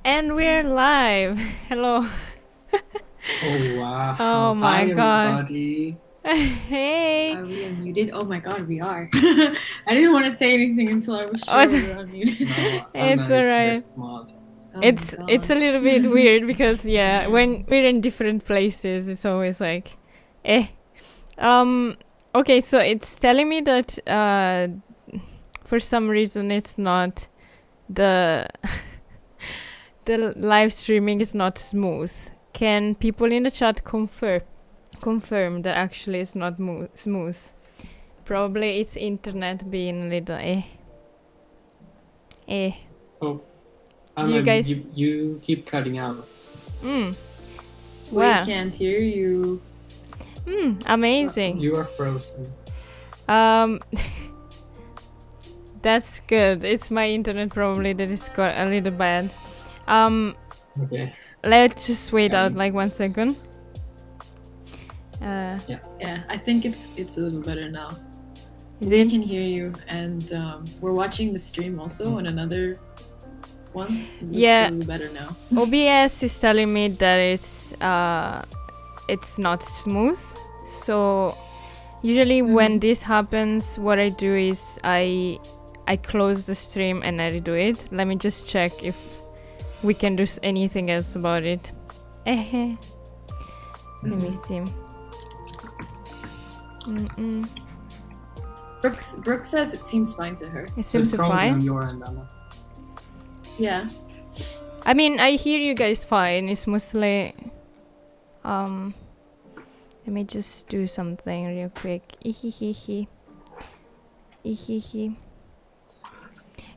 And we're live. Hello. Oh wow. Oh my Hi god. everybody. Hey. Are we unmuted? Oh my god, we are. I didn't want to say anything until I was sure we were unmuted. No, It's Anna is alright. guest mod. Oh It's my a God. little bit weird because when we're in different places, it's always like, eh. Okay, so it's telling me that for some reason it's not the the live streaming is not smooth. Can people in the chat confirm that actually it's not smooth? Probably it's internet being a little Oh, Do you Anna, guys- you keep cutting out. We Wow. can't hear you. Amazing. You are frozen. That's good. It's my internet probably that is got a little bad. Okay. Let's just wait out like 1 second. Yeah, I think it's a little better now. Is We it? can hear you, and we're watching the stream also on another one. It looks Yeah. a little better now. OBS is telling me that it's not smooth. So usually when this happens, what I do is I close the stream and I redo it. Let me just check if we can do anything else about it. Let me see. Brooke says it seems fine to her. It So seems it's probably on fine. your end, Anna. Yeah. I mean, I hear you guys fine. It's mostly let me just do something real quick. Ihihihi.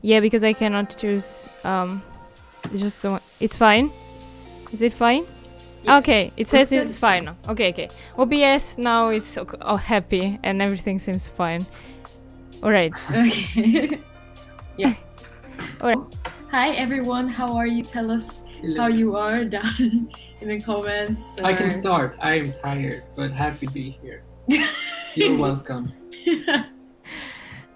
Yeah, because I cannot choose it's just so it's fine. Is it fine? Yeah. Okay, it says Brooke it's says fine now. Okay. OBS now it's happy and everything seems fine. Alright. Okay. Yeah. Alright. Hi everyone, how are you? Tell us how you are down in the comments. I can or- start. I am tired, but happy to be here. You're welcome.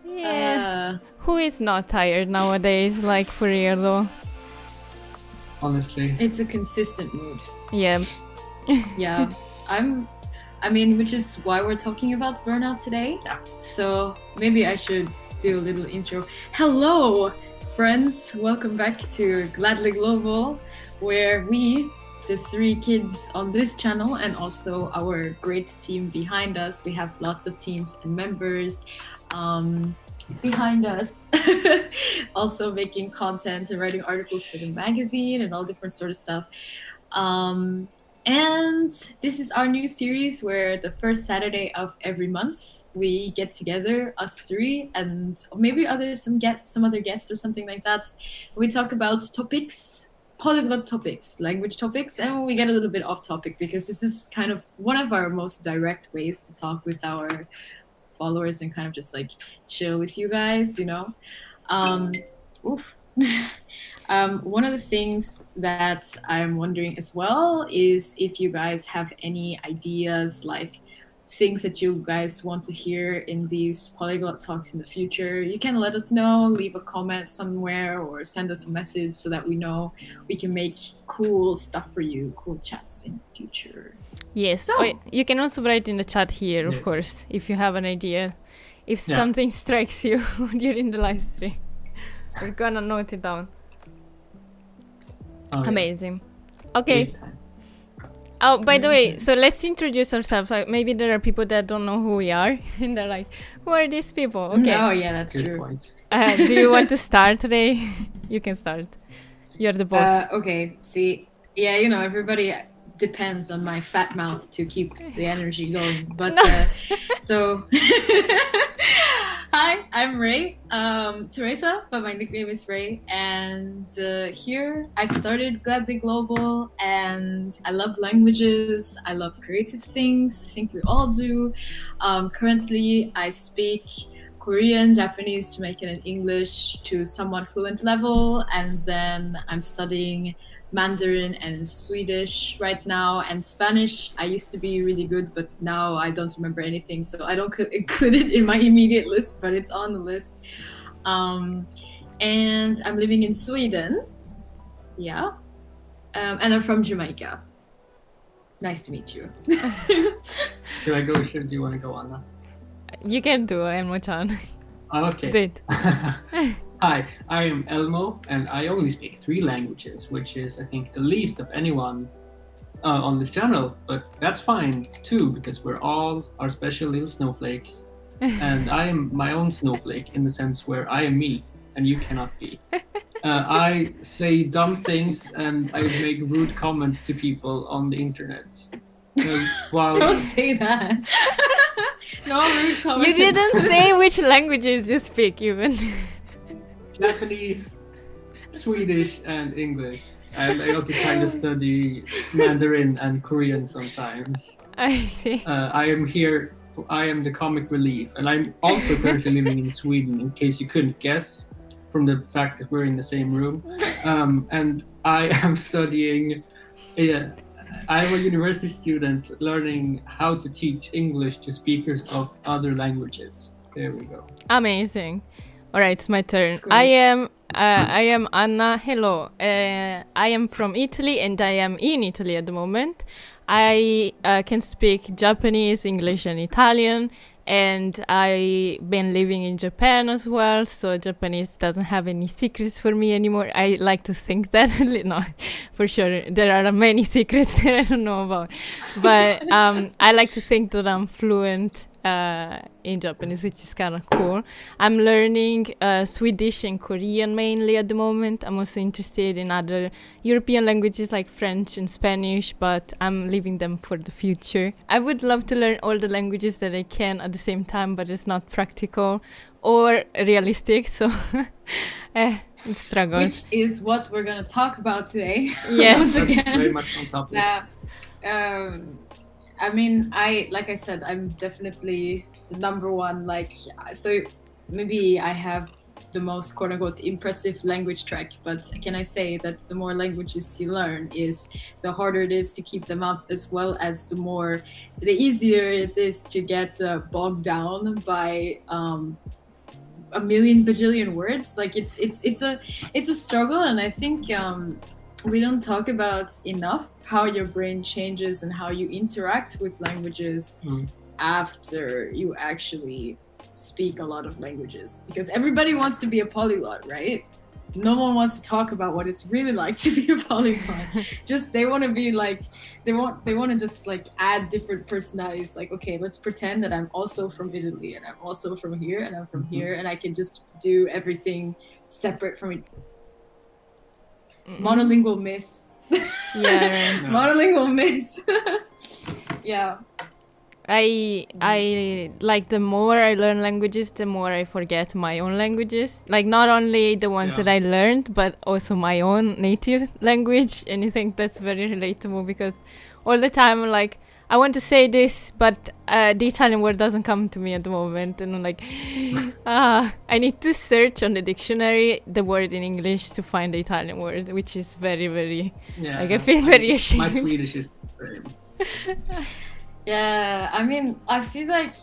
Yeah. Who is not tired nowadays? Like for real though. Honestly. It's a consistent mood. Yeah. Yeah. Which is why we're talking about burnout today. Yeah. So maybe I should do a little intro. Hello, friends. Welcome back to Gladly Global, where we, the 3 kids on this channel, and also our great team behind us, we have lots of teams and members behind us, also making content and writing articles for the magazine and all different sort of stuff. And this is our new series where the first Saturday of every month we get together, us 3, and maybe some other guests or something like that. We talk about topics, polyglot topics, language topics, and we get a little bit off topic because this is kind of one of our most direct ways to talk with our followers and kind of just like chill with you guys, you know. One of the things that I'm wondering as well is if you guys have any ideas, like things that you guys want to hear in these polyglot talks in the future. You can let us know, leave a comment somewhere, or send us a message so that we know we can make cool stuff for you, cool chats in the future. Yes. So- You can also write in the chat here, of Yes. course, if you have an idea. If Yeah. something strikes you during the live stream. We're gonna note it down. Oh, yeah. Amazing. Okay. Big time. Oh, by the way, so let's introduce ourselves. Like, maybe there are people that don't know who we are, and they're like, "Who are these people?" Okay. Oh yeah, that's Good true. point. Do you want to start today? You can start. You're the boss. Okay, see, yeah, you know, everybody depends on my fat mouth to keep the energy going. But No. So, hi, I'm Ray, Teresa, but my nickname is Ray. And here I started Gladly Global, and I love languages. I love creative things. I think we all do. Currently, I speak Korean, Japanese, Jamaican, and English to somewhat fluent level, and then I'm studying Mandarin and Swedish right now, and Spanish. I used to be really good, but now I don't remember anything, so I don't include it in my immediate list, but it's on the list. And I'm living in Sweden, Yeah. And I'm from Jamaica. Nice to meet you. Should I go or do you want to go, Anna? You can do 𝕚𝕚𝕡. Okay. Did. Hi, I am Elmo, and I only speak 3 languages, which is, I think, the least of anyone on this channel. But that's fine too, because we're all our special little snowflakes. And I am my own snowflake in the sense where I am me, and you cannot be. I say dumb things, and I make rude comments to people on the internet. Don't say that. No rude comments. You didn't say which languages you speak even. Japanese, Swedish, and English. And I also kind of study Mandarin and Korean sometimes. I see. I am here. I am the comic relief, and I'm also currently living in Sweden, in case you couldn't guess from the fact that we're in the same room. And I am studying. I'm a university student learning how to teach English to speakers of other languages. There we go. Amazing. All right, it's my turn. Great. I am Anna. Hello. I am from Italy, and I am in Italy at the moment. I can speak Japanese, English, and Italian, and I've been living in Japan as well, so Japanese doesn't have any secrets for me anymore. I like to think that. No, for sure, there are many secrets that I don't know about. But I like to think that I'm fluent in Japanese, which is kind of cool. I'm learning Swedish and Korean mainly at the moment. I'm also interested in other European languages like French and Spanish, but I'm leaving them for the future. I would love to learn all the languages that I can at the same time, but it's not practical or realistic, so it's struggle. Which is what we're going to talk about today. Yes. Once That's again. very much on topic. Yeah. I mean, like I said, I'm definitely the number one, so maybe I have the most quote unquote impressive language track, but can I say that the more languages you learn the harder it is to keep them up, as well as the easier it is to get bogged down by a million bajillion words. Like it's a struggle, and I think we don't talk about enough how your brain changes and how you interact with languages after you actually speak a lot of languages. Because everybody wants to be a polyglot, right? No one wants to talk about what it's really like to be a polyglot. Just they want to be like they want to just like add different personalities. Like, okay, let's pretend that I'm also from Italy, and I'm also from here, and I'm from here, and I can just do everything separate from it. Monolingual myth. Yeah, right. Monolingual myth. Yeah. I like, the more I learn languages, the more I forget my own languages. Like, not only the ones that I learned, but also my own native language. And I think that's very relatable, because all the time I'm like, I want to say this, but the Italian word doesn't come to me at the moment. And I'm like, I need to search on the dictionary the word in English to find the Italian word, which is very, very, I feel very ashamed. My Swedish is the same. Yeah, I mean, I feel like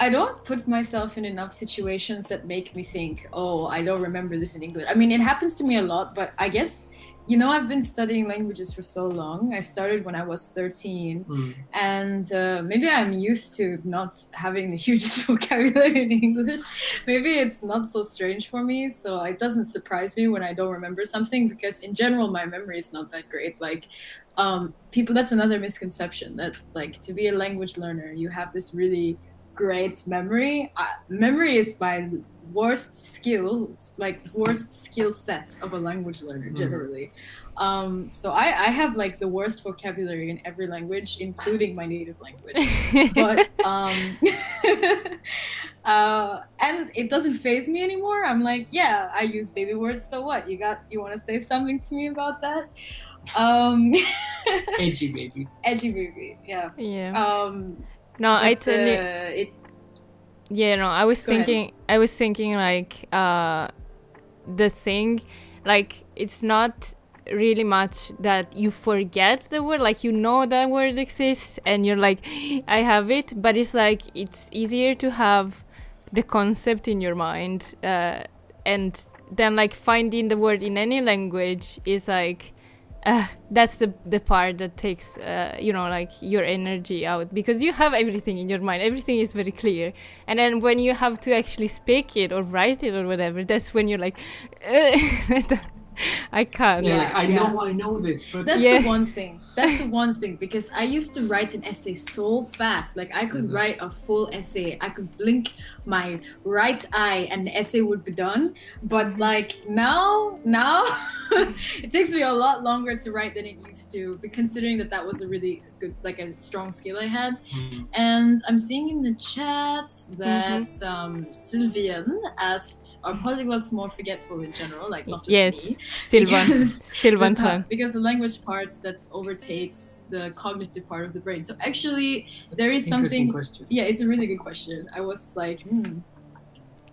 I don't put myself in enough situations that make me think, oh, I don't remember this in English. I mean, it happens to me a lot, but I guess, I've been studying languages for so long. I started when I was 13, and maybe I'm used to not having the hugest vocabulary in English. Maybe it's not so strange for me, so it doesn't surprise me when I don't remember something, because in general, my memory is not that great. Like, that's another misconception, that like to be a language learner, you have this really great memory. Memory is my worst skill set of a language learner generally. So I have like the worst vocabulary in every language, including my native language. But and it doesn't faze me anymore. I'm like, yeah, I use baby words, so what? You want to say something to me about that? Edgy baby. Edgy baby, yeah. Yeah. No, I tell you. Yeah, no, I was thinking like, the thing, like, it's not really much that you forget the word, like, that word exists and you're like, I have it, but it's like, it's easier to have the concept in your mind, and then like finding the word in any language is like that's the part that takes like your energy out, because you have everything in your mind, everything is very clear, and then when you have to actually speak it or write it or whatever, that's when you're like I can't. Yeah, like I know this, but that's the one thing. That's the one thing, because I used to write an essay so fast. Like I could write a full essay. I could blink my right eye and the essay would be done. But like now it takes me a lot longer to write than it used to, but considering that was a really good, like a strong skill I had. And I'm seeing in the chat that Sylvian asked, are polyglots more forgetful in general? Like not just me. Sylvan. Because the language parts that overtakes the cognitive part of the brain. So actually, there is something. Question. Yeah, it's a really good question. I was like,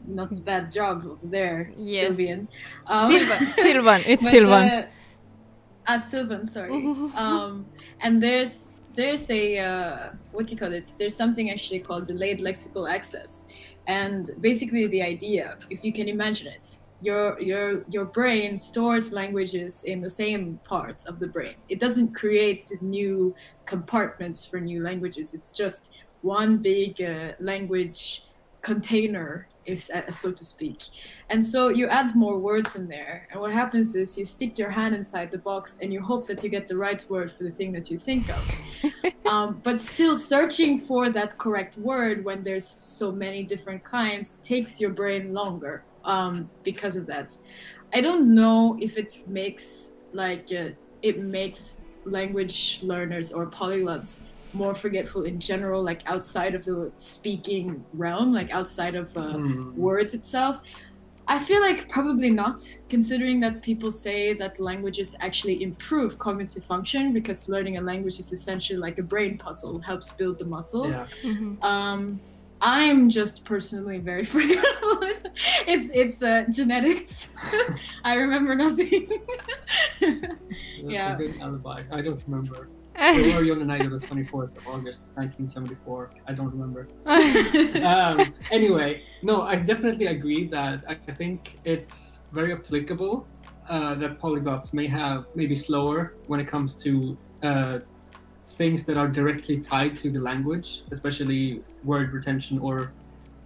not a bad job over there, Sylvian. Sylvan. It's Sylvan. Sylvan, sorry. And there's a what do you call it? There's something actually called delayed lexical access, and basically the idea, if you can imagine it, your brain stores languages in the same parts of the brain. It doesn't create new compartments for new languages. It's just one big language container, so to speak. And so you add more words in there, and what happens is you stick your hand inside the box and you hope that you get the right word for the thing that you think of. But still searching for that correct word when there's so many different kinds takes your brain longer. Because of that, I don't know if it makes language learners or polyglots more forgetful in general, like outside of the speaking realm, like outside of words itself. I feel like probably not, considering that people say that languages actually improve cognitive function, because learning a language is essentially like a brain puzzle, helps build the muscle. Yeah. I'm just personally very forgetful. It's genetics. I remember nothing. That's a good alibi. I don't remember. We were on the night of the 24th of August, 1974. I don't remember. Anyway, no, I definitely agree that I think it's very applicable that polyglots may be slower when it comes to things that are directly tied to the language, especially word retention or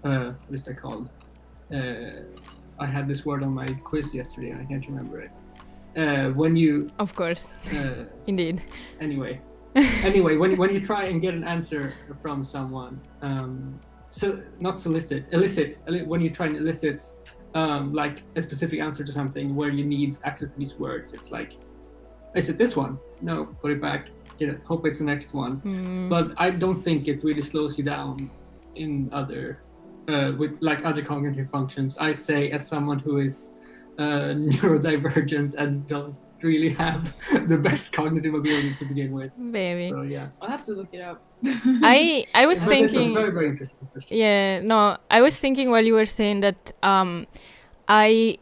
what is that called? I had this word on my quiz yesterday and I can't remember it. When you, of course, indeed. Anyway, when you try and get an answer from someone, so not elicit. When you try and elicit like a specific answer to something where you need access to these words, it's like, is it this one? No, put it back. Get it. Hope it's the next one. But I don't think it really slows you down in other with like other cognitive functions. I say, as someone who is neurodivergent and don't really have the best cognitive ability to begin with. Baby. So yeah, I'll have to look it up. I was thinking. It's a very, very interesting question. Yeah, no, I was thinking while you were saying that I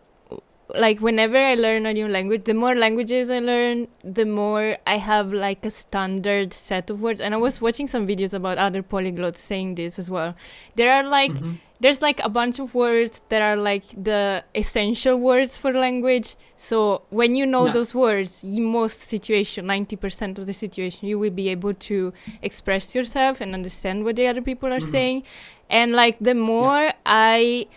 like whenever I learn a new language, the more languages I learn, the more I have like a standard set of words. And I was watching some videos about other polyglots saying this as well. There are like there's like a bunch of words that are like the essential words for language. So when you know those words, in most situation, 90% of the situation, you will be able to express yourself and understand what the other people are saying. And like the more I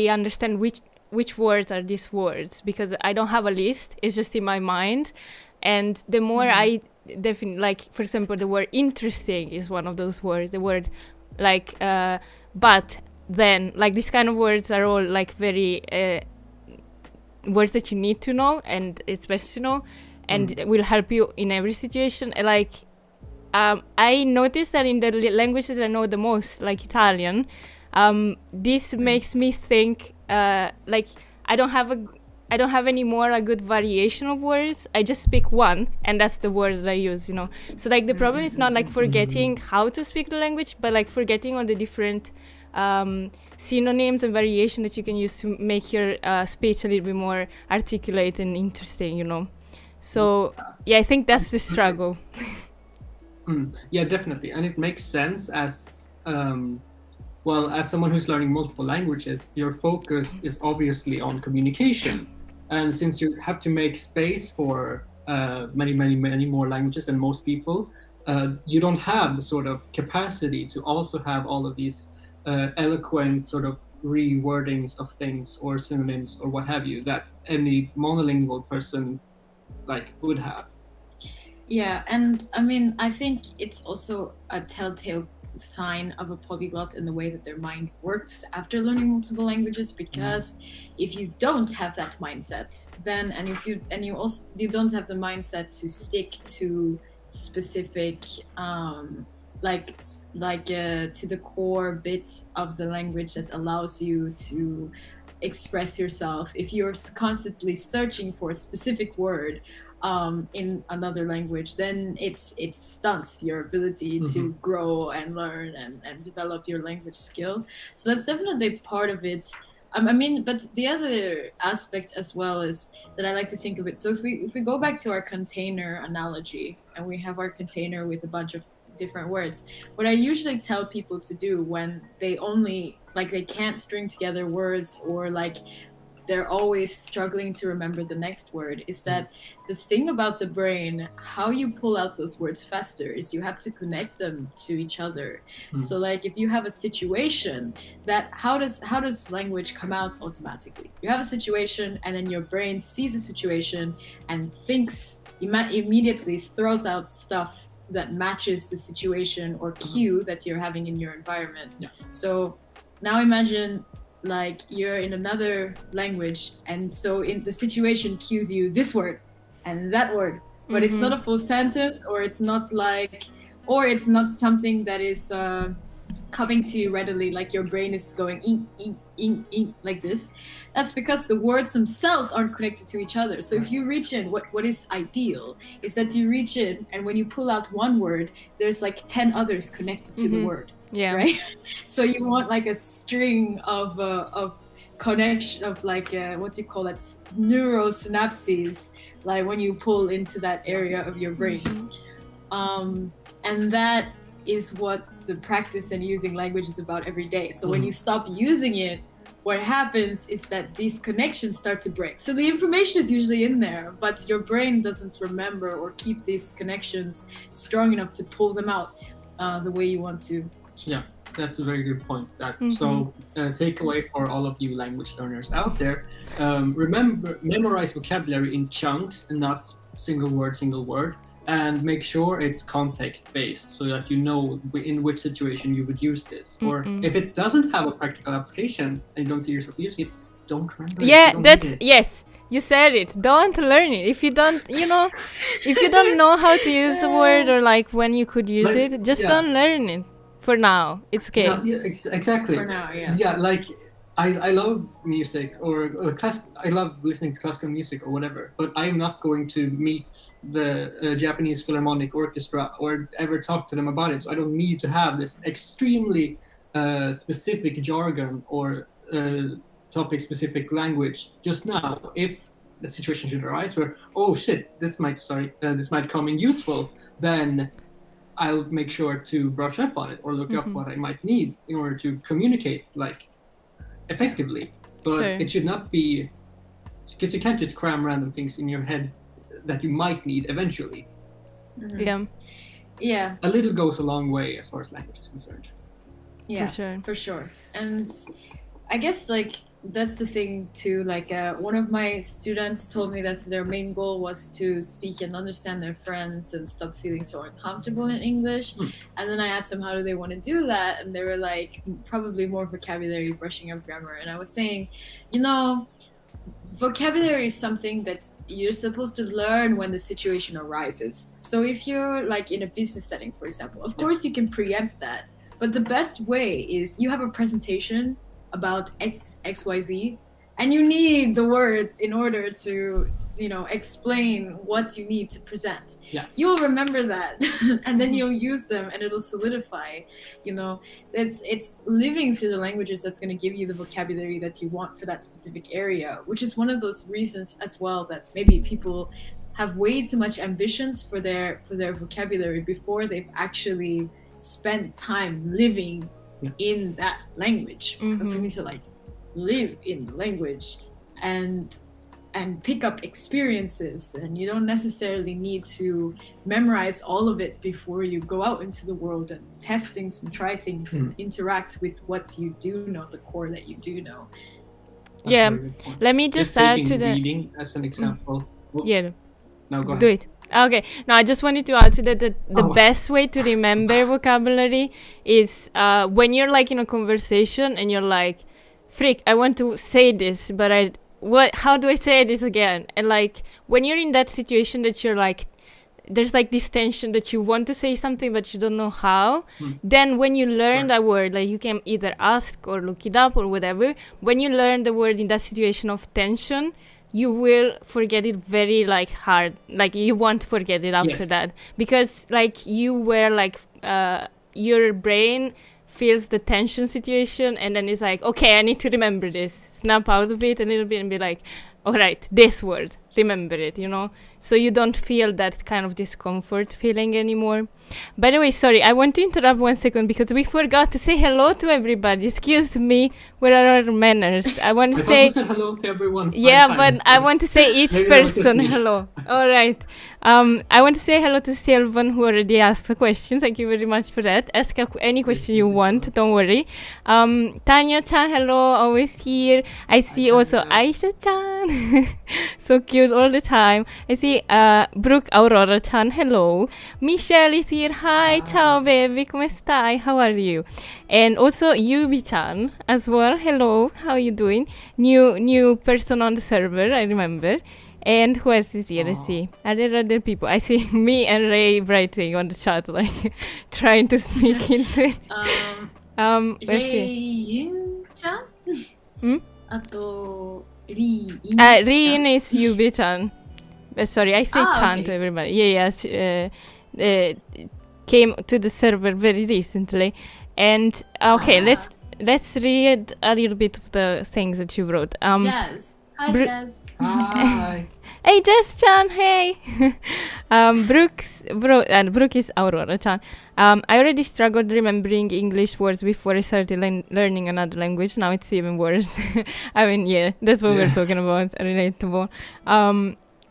understand which words are these words, because I don't have a list, it's just in my mind. And the more I definitely, like, for example, the word interesting is one of those words. The word like but then, like, these kind of words are all like very words that you need to know, and it's best to know, and it will help you in every situation. Like I noticed that in the languages I know the most, like Italian, this makes me think like I don't have any more a good variation of words. I just speak one, and that's the words I use, you know. So like the problem is not like forgetting how to speak the language, but like forgetting all the different synonyms and variation that you can use to make your speech a little bit more articulate and interesting, you know. So yeah, I think that's the struggle. Yeah, definitely, and it makes sense as Well, as someone who's learning multiple languages, your focus is obviously on communication. And since you have to make space for many more languages than most people, you don't have the sort of capacity to also have all of these eloquent sort of rewordings of things or synonyms or what have you that any monolingual person like would have. Yeah, and I mean, I think it's also a telltale sign of a polyglot in the way that their mind works after learning multiple languages, because if you don't have that mindset, then and if you and you also you don't have the mindset to stick to specific to the core bits of the language that allows you to express yourself, if you're constantly searching for a specific word in another language, then it stunts your ability to grow and learn and develop your language skill. So that's definitely part of it. I mean, but the other aspect as well is that I like to think of it. So if we go back to our container analogy, and we have our container with a bunch of different words, what I usually tell people to do when they only they can't string together words, or they're always struggling to remember the next word, is that the thing about the brain, how you pull out those words faster, is you have to connect them to each other. So if you have a situation, that how does language come out automatically? You have a situation, and then your brain sees a situation and thinks, immediately throws out stuff that matches the situation or cue that you're having in your environment. So now imagine you're in another language, and so in the situation cues you this word and that word, but it's not a full sentence, or it's not something that is coming to you readily, your brain is going in like this. That's because the words themselves aren't connected to each other. So if you reach in, what is ideal is that you reach in, and when you pull out one word, there's 10 others connected to the word. Yeah. Right. So you want a string of connection of what do you call it? Neurosynapses, when you pull into that area of your brain. And that is what the practice and using language is about every day. So when you stop using it, what happens is that these connections start to break. So the information is usually in there, but your brain doesn't remember or keep these connections strong enough to pull them out the way you want to. Yeah, that's a very good point. So takeaway for all of you language learners out there, memorize vocabulary in chunks and not single word, and make sure it's context based, so that you know in which situation you would use this. Or if it doesn't have a practical application and you don't see yourself using it, don't remember it. Yes, you said it. Don't learn it. If you don't, if you don't know how to use a word, or when you could use it, just don't learn it. For now, it's okay. No, yeah, exactly. For now, yeah. Yeah, I love music, or I love listening to classical music or whatever, but I'm not going to meet the Japanese Philharmonic Orchestra or ever talk to them about it. So I don't need to have this extremely specific jargon or topic-specific language just now. If the situation should arise where, oh shit, this might come in useful, then I'll make sure to brush up on it or look up what I might need in order to communicate effectively. But it should not be, because you can't just cram random things in your head that you might need eventually. Yeah. A little goes a long way as far as language is concerned. Yeah, for sure. And I guess that's the thing too. One of my students told me that their main goal was to speak and understand their friends and stop feeling so uncomfortable in English. And then I asked them, how do they want to do that? And they were probably more vocabulary, brushing up grammar. And I was saying, vocabulary is something that you're supposed to learn when the situation arises. So if you're in a business setting, for example, of course you can preempt that. But the best way is you have a presentation about XYZ, and you need the words in order to explain what you need to present. You'll remember that and then you'll use them, and it'll solidify. It's living through the languages that's going to give you the vocabulary that you want for that specific area, which is one of those reasons as well that maybe people have way too much ambitions for their vocabulary before they've actually spent time living in that language. Because you need to like live in the language and pick up experiences, and you don't necessarily need to memorize all of it before you go out into the world and test things and try things and interact with what you do know, the core that you do know. That's a very good point. Let me just add taking to the reading as an example. yeah. No, go ahead. Do it. Okay. No, I just wanted to add to that the best way to remember vocabulary is when you're like in a conversation and you're like, "Frick, I want to say this, but how do I say this again?" And like when you're in that situation that you're like, there's like this tension that you want to say something but you don't know how, then when you learn that word, like you can either ask or look it up or whatever. When you learn the word in that situation of tension, you will forget it very like hard, like you won't forget it after that, because like you were like your brain feels the tension situation and then it's like, okay, I need to remember this, snap out of it a little bit and be like, all right, this word, remember it, you know, so you don't feel that kind of discomfort feeling anymore. By the way, sorry, I want to interrupt 1 second because we forgot to say hello to everybody. Excuse me, where are our manners? I want to say hello to everyone. Yeah, but I want to say each person hello. All right. I want to say hello to Sylvan, who already asked a question. Thank you very much for that. Ask any question you want. Don't worry. Tanya-chan, hello, always here. I see also Aisha-chan. So cute all the time. I see Brooke Aurora-chan, hello. Michelle is here. Hi, ciao baby, come stai? How are you? And also Yubi-chan as well. Hello, how are you doing? New person on the server, I remember. And who else is here? Let's see. Are there other people? I see me and Ray writing on the chat, like trying to sneak into it. Let's see. Ray-in-chan? Rin is Yubi-chan. Sorry, I say Chan to everybody. Yes. Came to the server very recently. And okay, let's read a little bit of the things that you wrote. Jazz. Hi, Jazz. Hi. Hey, Jess-chan, hey. Brooke is Aurora-chan. I already struggled remembering English words before I started learning another language. Now it's even worse. I mean, yeah, that's what we're talking about. Relatable.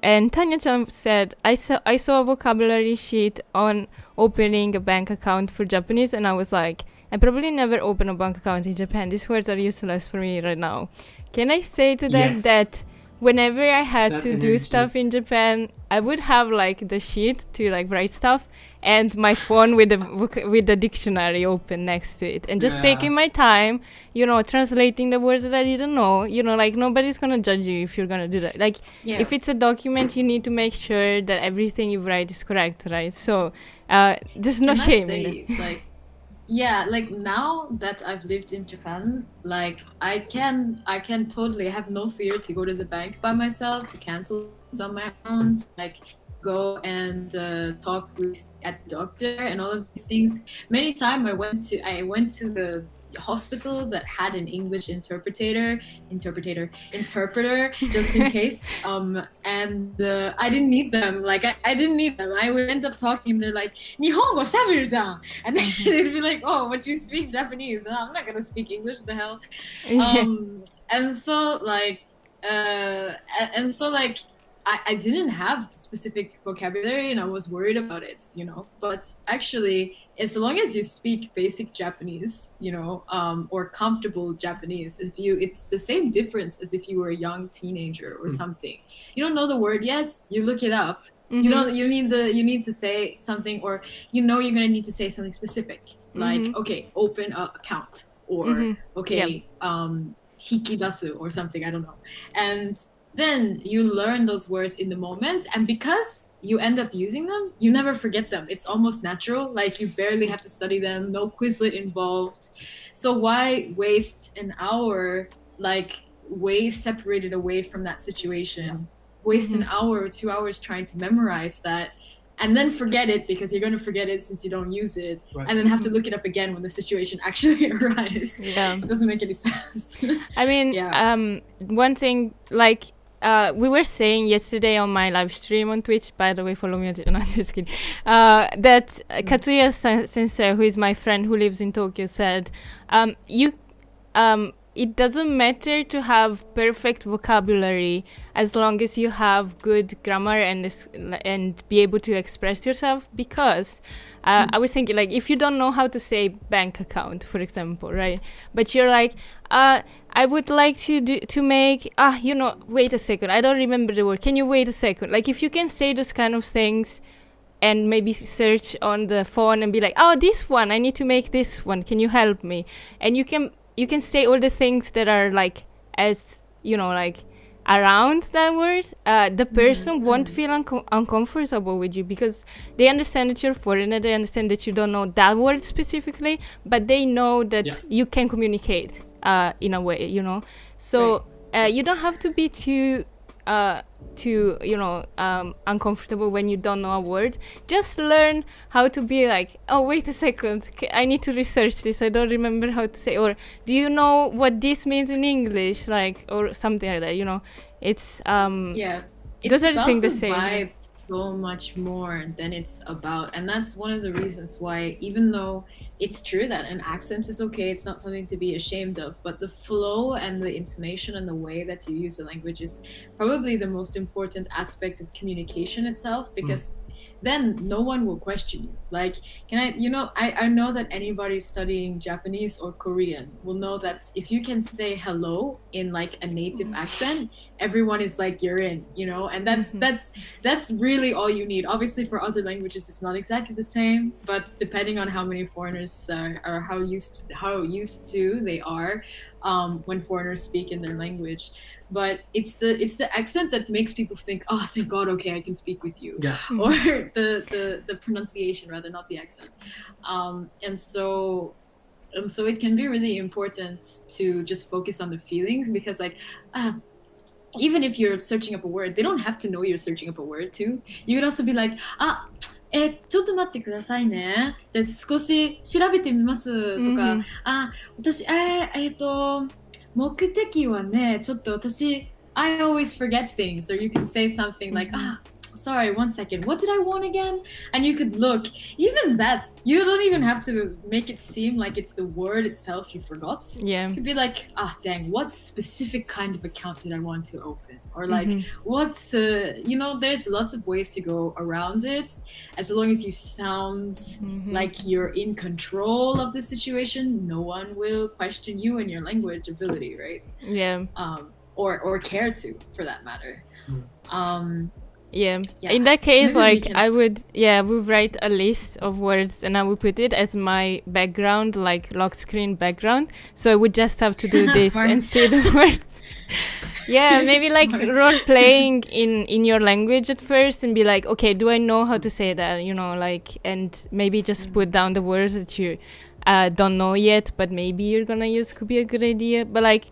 And Tanya-chan said, I saw a vocabulary sheet on opening a bank account for Japanese, and I was like, I probably never open a bank account in Japan. These words are useless for me right now. Can I say to them that whenever I had to do stuff in Japan, I would have like the sheet to like write stuff and my phone with the dictionary open next to it and just taking my time, you know, translating the words that I didn't know, you know, like nobody's gonna judge you if you're gonna do that. Like if it's a document, you need to make sure that everything you write is correct, right? So there's no shame in it. Like, yeah, like now that I've lived in Japan, like I can totally have no fear to go to the bank by myself, to cancel on my own, to, like go and talk at the doctor and all of these things. Many times I went to the hospital that had an English interpreter just in case, and I didn't need them. Like I didn't need them. I would end up talking, they're like, "Nihongo shaberu jan," and then they'd be like, "Oh, but you speak Japanese." And I'm not gonna speak English, the hell. And so like I didn't have the specific vocabulary and I was worried about it, you know. But actually, as long as you speak basic Japanese, you know, or comfortable Japanese, it's the same difference as if you were a young teenager or something. You don't know the word yet, you look it up. You need to say something, or you know you're gonna need to say something specific, like okay, open an account, or okay, hikidasu or something, I don't know. And then you learn those words in the moment, and because you end up using them, you never forget them. It's almost natural, like you barely have to study them, no Quizlet involved. So why waste an hour, like way separated away from that situation, waste an hour or 2 hours trying to memorize that, and then forget it because you're going to forget it since you don't use it, and then have to look it up again when the situation actually arises. It doesn't make any sense. I mean, one thing, like we were saying yesterday on my live stream on Twitch, by the way, follow me on Twitch, no, just kidding, that Katsuya sensei, who is my friend who lives in Tokyo, said, it doesn't matter to have perfect vocabulary as long as you have good grammar and be able to express yourself, because I was thinking, like, if you don't know how to say bank account, for example, right? But you're like, I would like to make, wait a second, I don't remember the word. Can you wait a second? Like, if you can say those kind of things and maybe search on the phone and be like, oh, this one, I need to make this one. Can you help me? And you can say all the things that are like, as, like around that word. The person won't feel uncomfortable with you because they understand that you're foreigner. They understand that you don't know that word specifically, but they know that you can communicate in a way, So you don't have to be too uncomfortable when you don't know a word. Just learn how to be like, oh, wait a second, I need to research this, I don't remember how to say, or do you know what this means in English, like, or something like that, it's it's those are the about things the to say. Vibe so much more than it's about, and that's one of the reasons why, even though it's true that an accent is okay, it's not something to be ashamed of, but the flow and the intonation and the way that you use the language is probably the most important aspect of communication itself, because then no one will question you. Like, I know that anybody studying Japanese or Korean will know that if you can say hello in like a native accent, everyone is like, you're in, and that's really all you need. Obviously for other languages it's not exactly the same, but depending on how many foreigners or how used to they are when foreigners speak in their language. But it's the accent that makes people think, oh, thank God, okay, I can speak with you. Or the pronunciation rather, not the accent. And so it can be really important to just focus on the feelings, because like even if you're searching up a word, they don't have to know you're searching up a word too. You could also be like, ちょっと待ってくださいね。で、少し調べてみますとか、私、目的はね、ちょっと私、I always forget things. Or you can say something like, sorry, 1 second, what did I want again? And you could look. Even that, you don't even have to make it seem like it's the word itself you forgot. Yeah. You could be like, dang, what specific kind of account did I want to open? Or like, what's, there's lots of ways to go around it. As long as you sound like you're in control of the situation, no one will question you and your language ability, right? Yeah. Or care to, for that matter. Yeah. In that case, like, I would write a list of words and I would put it as my background, like lock screen background. So I would just have to do this and see the words. Yeah, maybe like role playing in your language at first and be like, okay, do I know how to say that? And maybe just put down the words that you don't know yet, but maybe you're gonna use, could be a good idea. But like,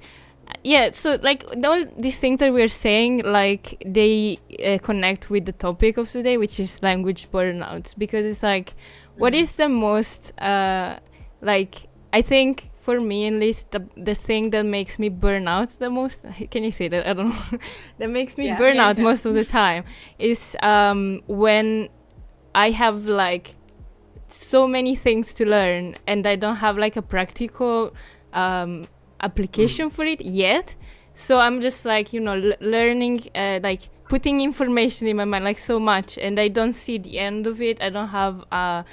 yeah, so like all these things that we're saying, like they connect with the topic of today, which is language burnouts, because it's like, what is the most like, I think for me at least, the thing that makes me burn out the most, can you say that? I don't know. That makes me burn out most of the time is when I have like so many things to learn and I don't have like a practical application for it yet. So I'm just like, learning, like putting information in my mind, like so much, and I don't see the end of it. I don't have how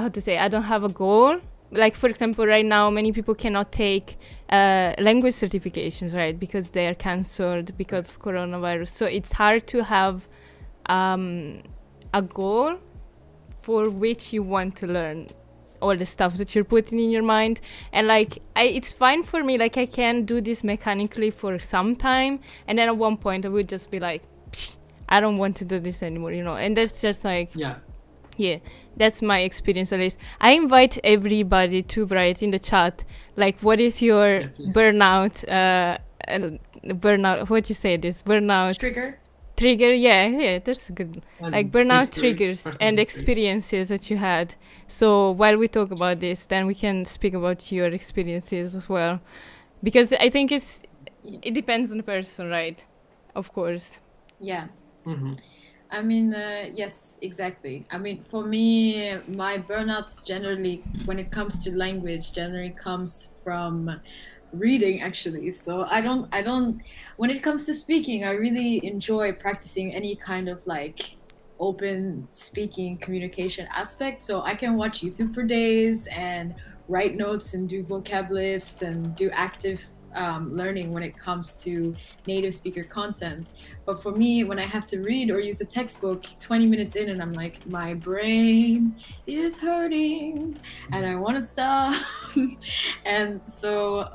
to say, I don't have a goal. Like, for example, right now, many people cannot take language certifications, right? Because they are cancelled because of coronavirus. So it's hard to have a goal for which you want to learn all the stuff that you're putting in your mind. And like, it's fine for me. Like, I can do this mechanically for some time. And then at one point, I would just be like, I don't want to do this anymore, And that's just like... Yeah, that's my experience at least. I invite everybody to write in the chat, like, what is your burnout, what do you say this? Burnout... Trigger, yeah, that's good. Like burnout triggers and experiences that you had. So while we talk about this, then we can speak about your experiences as well. Because I think it's it depends on the person, right? Of course. Yeah. Mm-hmm. I mean, yes, exactly. I mean, for me, my burnouts generally, when it comes to language, generally comes from reading actually. So I don't, when it comes to speaking, I really enjoy practicing any kind of like open speaking communication aspect. So I can watch YouTube for days and write notes and do vocab lists and do active learning when it comes to native speaker content. But for me, when I have to read or use a textbook 20 minutes in and I'm like, my brain is hurting and I want to stop. And so,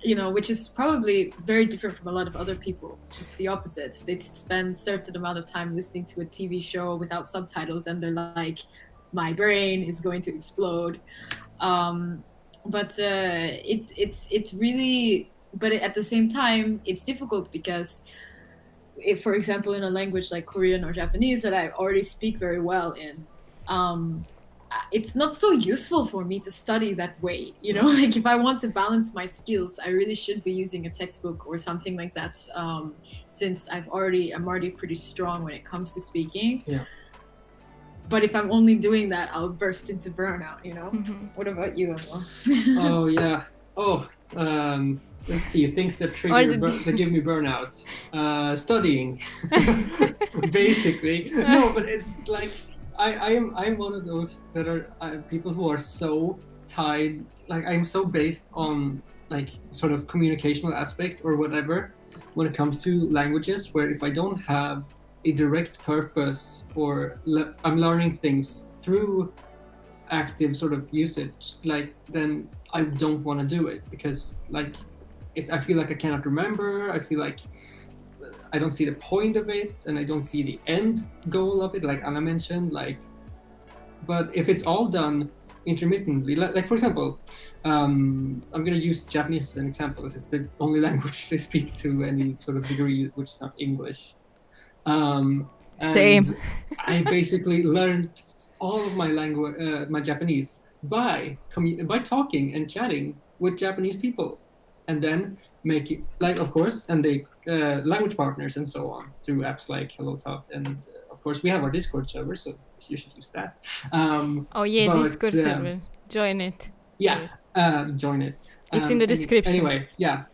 you know, which is probably very different from a lot of other people, just the opposites. They spend certain amount of time listening to a TV show without subtitles and they're like, my brain is going to explode. But it's really, but at the same time, it's difficult because if, for example, in a language like Korean or Japanese that I already speak very well in, it's not so useful for me to study that way, you know. Like if I want to balance my skills, I really should be using a textbook or something like that, since I'm already pretty strong when it comes to speaking. Yeah. But if I'm only doing that, I'll burst into burnout, you know. What about you, Emma? Oh yeah. Oh, let's see. Things that trigger that give me burnouts. Studying, basically. No, but it's like I'm one of those that are people who are so tied. Like I'm so based on like sort of communicational aspect or whatever when it comes to languages. Where if I don't have a direct purpose or I'm learning things through active sort of usage, like then I don't want to do it because like if I feel like I cannot remember, I feel like I don't see the point of it and I don't see the end goal of it, like Anna mentioned. Like, but if it's all done intermittently, like for example, I'm going to use Japanese as an example. This is the only language they speak to any sort of degree which is not English. Same. I basically learned all of my language, my Japanese, by talking and chatting with Japanese people, and then make it like, of course, and they language partners and so on through apps like HelloTalk, and of course we have our Discord server, so you should use that. Oh yeah, Discord server. Join it. Yeah, join it. It's in the description. Anyway, yeah.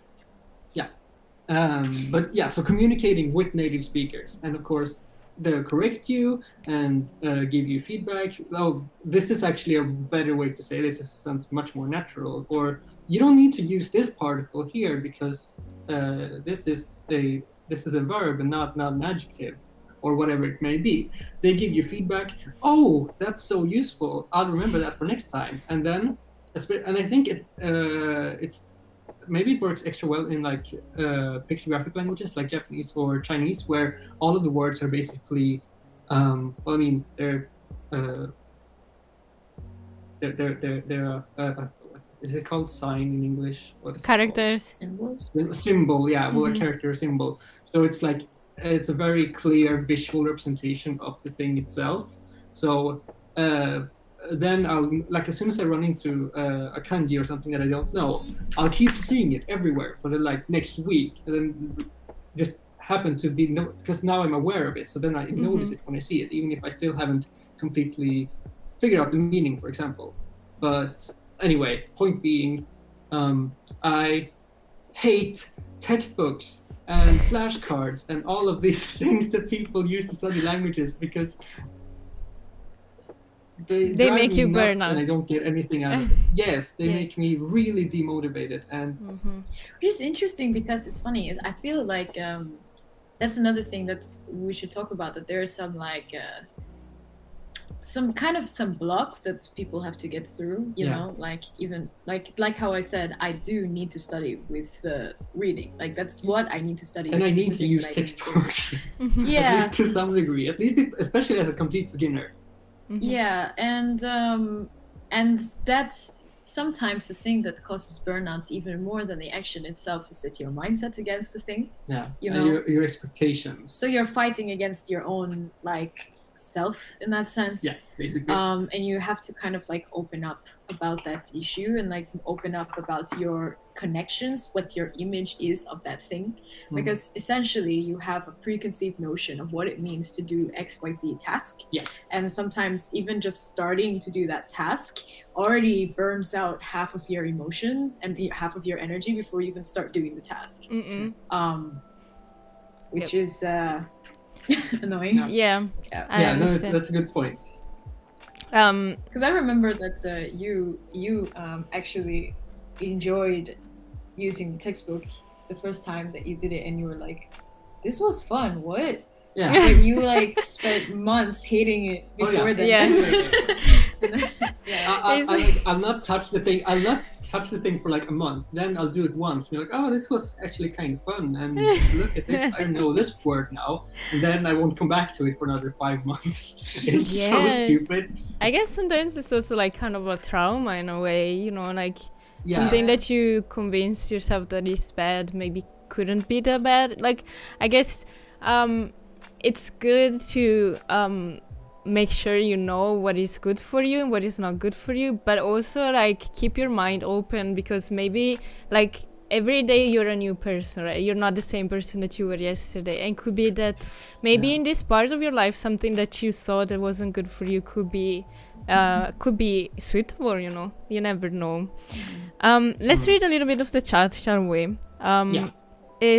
But yeah, so communicating with native speakers, and of course they'll correct you and give you feedback. Oh, this is actually a better way to say this. This sounds much more natural. Or you don't need to use this particle here because this is a verb and not an adjective, or whatever it may be. They give you feedback. Oh, that's so useful. I'll remember that for next time. And then, and I think it's. Maybe it works extra well in like pictographic languages like Japanese or Chinese, where all of the words are basically, well, I mean, they're is it called sign in English? What is characters? Symbols? Symbol, yeah, well, a character symbol. So it's like, it's a very clear visual representation of the thing itself. So then I'll, like, as soon as I run into a kanji or something that I don't know, I'll keep seeing it everywhere for the like next week, and then just happen to be because now I'm aware of it, so then I notice it when I see it, even if I still haven't completely figured out the meaning, for example. But anyway, point being, I hate textbooks and flashcards and all of these things that people use to study languages because they make you burn out, and I don't get anything out of it. Yes, they make me really demotivated, and which is interesting because it's funny. I feel like that's another thing that we should talk about. That there are some like some blocks that people have to get through. You know, like even like how I said, I do need to study with reading. Like that's what I need to study. And I need to use textbooks, at least to some degree. At least, especially as a complete beginner. Yeah, and that's sometimes the thing that causes burnouts even more than the action itself, is that your mindset against the thing. Yeah, you know, your expectations. So you're fighting against your own like self in that sense. Yeah, basically. And you have to kind of like open up about that issue and like open up about your connections, what your image is of that thing, because essentially you have a preconceived notion of what it means to do XYZ task. Yeah. And sometimes even just starting to do that task already burns out half of your emotions and half of your energy before you even start doing the task. Which is annoying. Yeah. Yeah, no, that's a good point. Because I remember that you actually enjoyed using the textbook the first time that you did it, and you were like, "This was fun." What? Yeah. But you like spent months hating it before then. I'll not touch the thing. I'll not touch the thing for like a month. Then I'll do it once. And be like, oh, this was actually kind of fun. And look at this. I know this word now. And then I won't come back to it for another 5 months. It's so stupid. I guess sometimes it's also like kind of a trauma in a way, you know, like something that you convince yourself that is bad maybe couldn't be that bad. Like, I guess it's good to make sure you know what is good for you and what is not good for you, but also like keep your mind open, because maybe like every day you're a new person, right? You're not the same person that you were yesterday, and could be that maybe in this part of your life something that you thought that wasn't good for you could be suitable, you know. You never know. Let's read a little bit of the chat, shall we?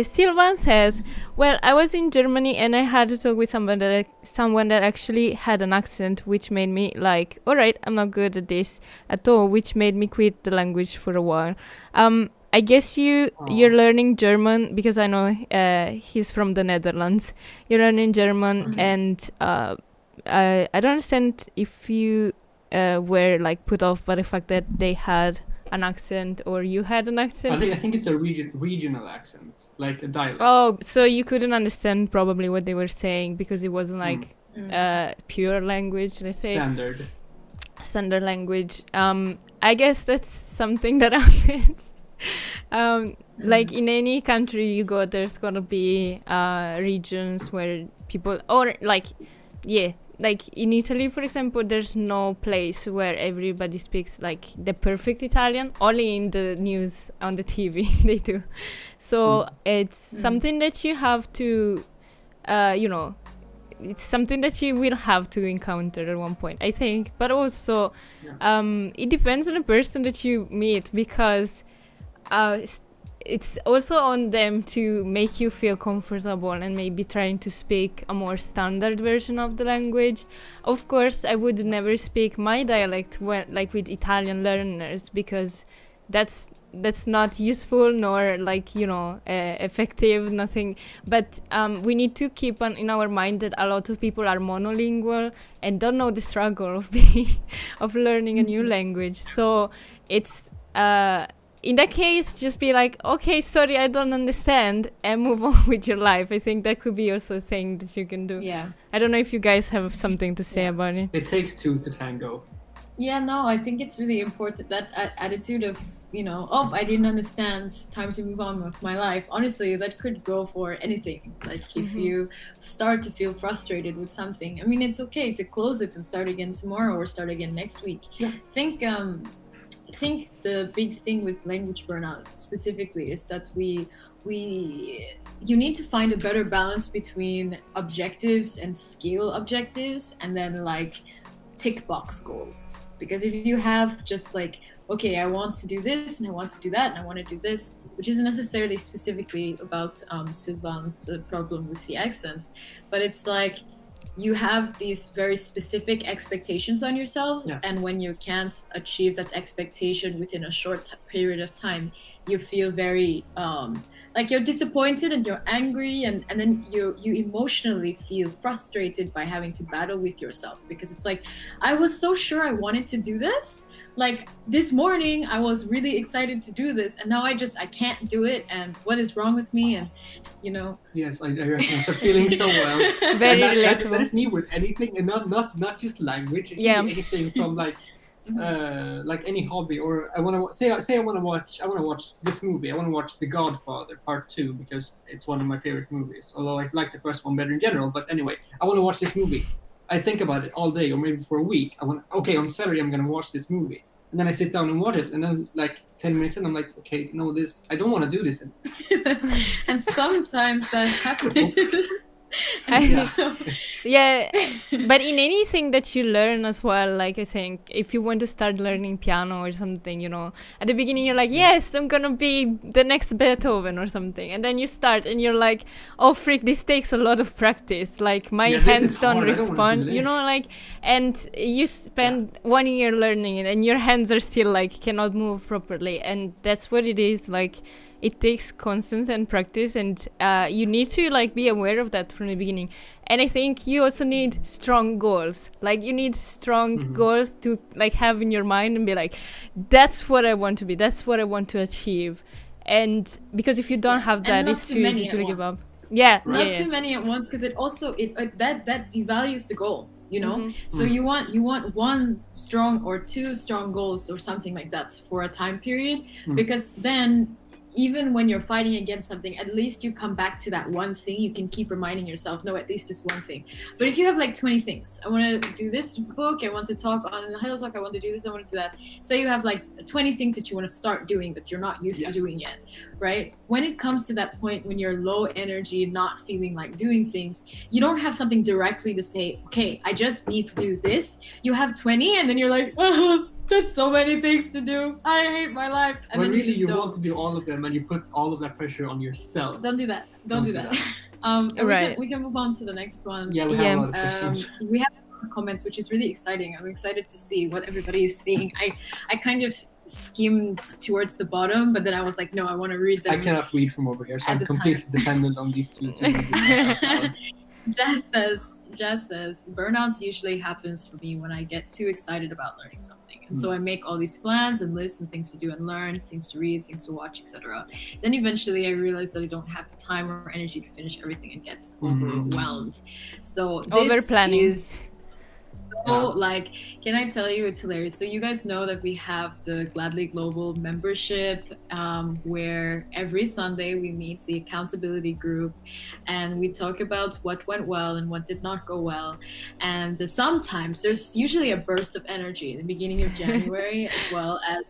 Sylvan says, well, I was in Germany and I had to talk with someone that actually had an accent, which made me like, all right, I'm not good at this at all, which made me quit the language for a while. I guess you're learning German, because I know he's from the Netherlands. You're learning German, and I don't understand if you were like put off by the fact that they had an accent or you had an accent. I think it's a regional accent, like a dialect. Oh, so you couldn't understand probably what they were saying because it wasn't like pure language, let's say. Standard language. I guess that's something that happens. Like in any country you go, there's gonna be regions where people, or like like in Italy, for example, there's no place where everybody speaks like the perfect Italian. Only in the news on the TV they do. So it's something that you have to, you know, it's something that you will have to encounter at one point, I think. But also, it depends on the person that you meet, because it's also on them to make you feel comfortable and maybe trying to speak a more standard version of the language. Of course, I would never speak my dialect like with Italian learners, because that's not useful nor like, you know, effective, nothing. But we need to keep in our mind that a lot of people are monolingual and don't know the struggle of learning a new language. So it's in that case, just be like, okay, sorry, I don't understand, and move on with your life. I think that could be also a thing that you can do. Yeah. I don't know if you guys have something to say about it. It takes two to tango. Yeah, no, I think it's really important, that attitude of, you know, oh, I didn't understand, time to move on with my life. Honestly, that could go for anything. Like if you start to feel frustrated with something, I mean, it's okay to close it and start again tomorrow or start again next week. Yeah. I think the big thing with language burnout specifically is that you need to find a better balance between objectives and skill objectives, and then like tick box goals. Because if you have just like, okay, I want to do this and I want to do that and I want to do this, which isn't necessarily specifically about Sylvan's problem with the accents, but it's like you have these very specific expectations on yourself, and when you can't achieve that expectation within a short period of time, you feel very like you're disappointed and you're angry, and then you emotionally feel frustrated by having to battle with yourself, because it's like, I was so sure I wanted to do this. Like this morning I was really excited to do this, and now I can't do it, and what is wrong with me? And you know. Yes, I recognize the feeling so well. Very relatable. That is me with anything, and not just language. It can be anything from like any hobby, or I want to say I want to watch this movie. I want to watch The Godfather Part 2 because it's one of my favorite movies. Although I like the first one better in general, but anyway, I want to watch this movie. I think about it all day or maybe for a week. I want, okay, on Saturday I'm gonna watch this movie, and then I sit down and watch it, and then like 10 minutes in, I'm like, okay, no, I don't want to do this. And sometimes that happens. Yeah, but in anything that you learn as well, like I think if you want to start learning piano or something, you know, at the beginning you're like, yes, I'm gonna be the next Beethoven or something, and then you start and you're like, oh freak, this takes a lot of practice, like my hands don't respond, you know, like, and you spend 1 year learning it and your hands are still like cannot move properly, and that's what it is, like it takes constance and practice, and you need to like be aware of that from the beginning. And I think you also need strong goals, like you need strong goals to like have in your mind and be like, that's what I want to be, that's what I want to achieve. And because if you don't have that, it's too easy to give up. Not too many at once, because it also that devalues the goal, you know. So you want one strong or two strong goals or something like that for a time period, because then even when you're fighting against something, at least you come back to that one thing. You can keep reminding yourself, no, at least this one thing. But if you have like 20 things, I want to do this book, I want to talk on Hello Talk, I want to do this, I want to do that. So you have like 20 things that you want to start doing that you're not used to doing yet, right? When it comes to that point when you're low energy, not feeling like doing things, you don't have something directly to say, okay, I just need to do this. You have 20 and then you're like, that's so many things to do. I hate my life. And but then really, you don't. want to do all of them, and you put all of that pressure on yourself. Don't do that. Don't do that. We can move on to the next one. Yeah, we have a lot of questions. We have comments, which is really exciting. I'm excited to see what everybody is seeing. I kind of skimmed towards the bottom, but then I was like, no, I want to read them. I cannot read from over here, so I'm completely dependent on these two. Jazz says, burnouts usually happens for me when I get too excited about learning something. And so I make all these plans and lists and things to do and learn, things to read, things to watch, etc. Then eventually I realize that I don't have the time or energy to finish everything and get overwhelmed. So this is so like, can I tell you, it's hilarious. So you guys know that we have the Gladly Global membership, where every Sunday we meet the accountability group and we talk about what went well and what did not go well. And sometimes there's usually a burst of energy in the beginning of January as well as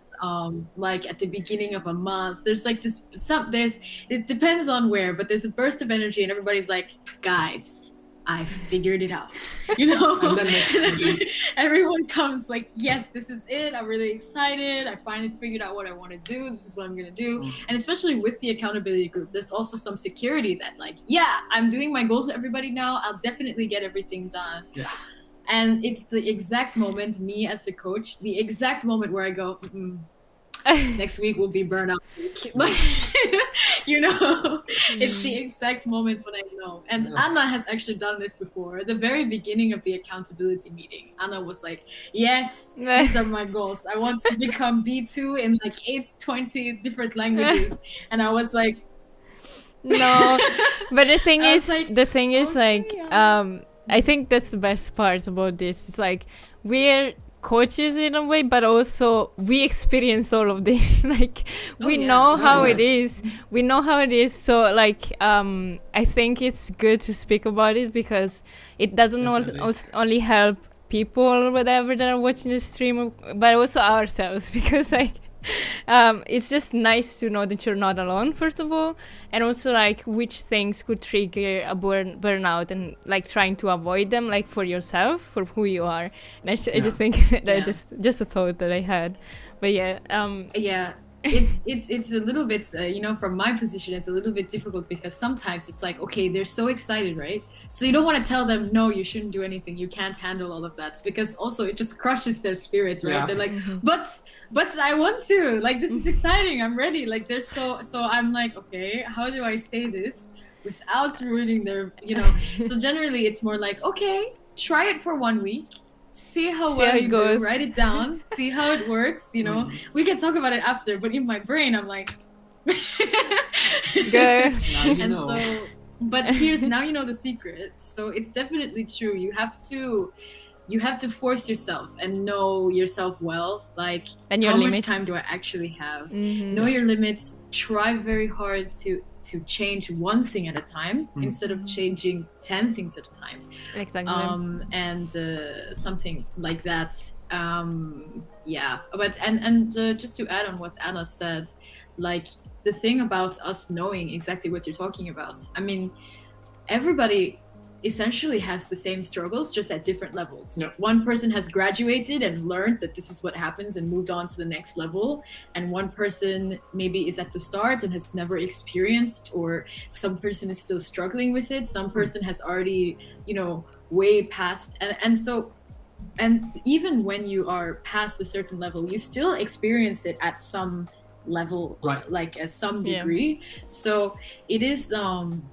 like at the beginning of a month. There's like it depends on where, but there's a burst of energy and everybody's like, guys, I figured it out, you know. And then everyone comes like, yes, this is it, I'm really excited, I finally figured out what I want to do, this is what I'm gonna do. And especially with the accountability group, there's also some security that like, yeah, I'm doing my goals with everybody now, I'll definitely get everything done. And it's the exact moment, me as the coach, the exact moment where I go, next week will be burnout week. Like, you know, it's the exact moment when I know. And Anna has actually done this before. At the very beginning of the accountability meeting, Anna was like, yes, these are my goals. I want to become B2 in like 20 different languages. And I was like, no. But the thing is, I think that's the best part about this. It's like, we're coaches in a way, but also we experience all of this. Like, we know how it is. We know how it is. So like, I think it's good to speak about it because it doesn't only help people or whatever that are watching the stream, but also ourselves, because like, it's just nice to know that you're not alone, first of all, and also like which things could trigger a burnout and like trying to avoid them, like for yourself, for who you are. And I just think that just a thought that I had. But it's a little bit you know, from my position it's a little bit difficult because sometimes it's like, okay, they're so excited, right? So you don't want to tell them, no, you shouldn't do anything, you can't handle all of that, because also it just crushes their spirit, right? They're like, but I want to, like, this is exciting, I'm ready, like, they're so I'm like, okay, how do I say this without ruining their, you know? So generally it's more like, okay, try it for 1 week, see how well it goes, write it down, see how it works, you know. We can talk about it after, but in my brain I'm like good. And so, but here's, now you know the secret. So it's definitely true, you have to force yourself and know yourself well, like, and how much time do I actually have, know your limits, try very hard to to change one thing at a time instead of changing 10 things at a time. Exactly. And something like that. Yeah, but and just to add on what Anna said, like the thing about us knowing exactly what you're talking about, I mean, everybody essentially has the same struggles, just at different levels. Yep. One person has graduated and learned that this is what happens and moved on to the next level, and one person maybe is at the start and has never experienced, or some person is still struggling with it, some person has already, you know, way past, and even when you are past a certain level, you still experience it at some level, right, like at some degree. So it is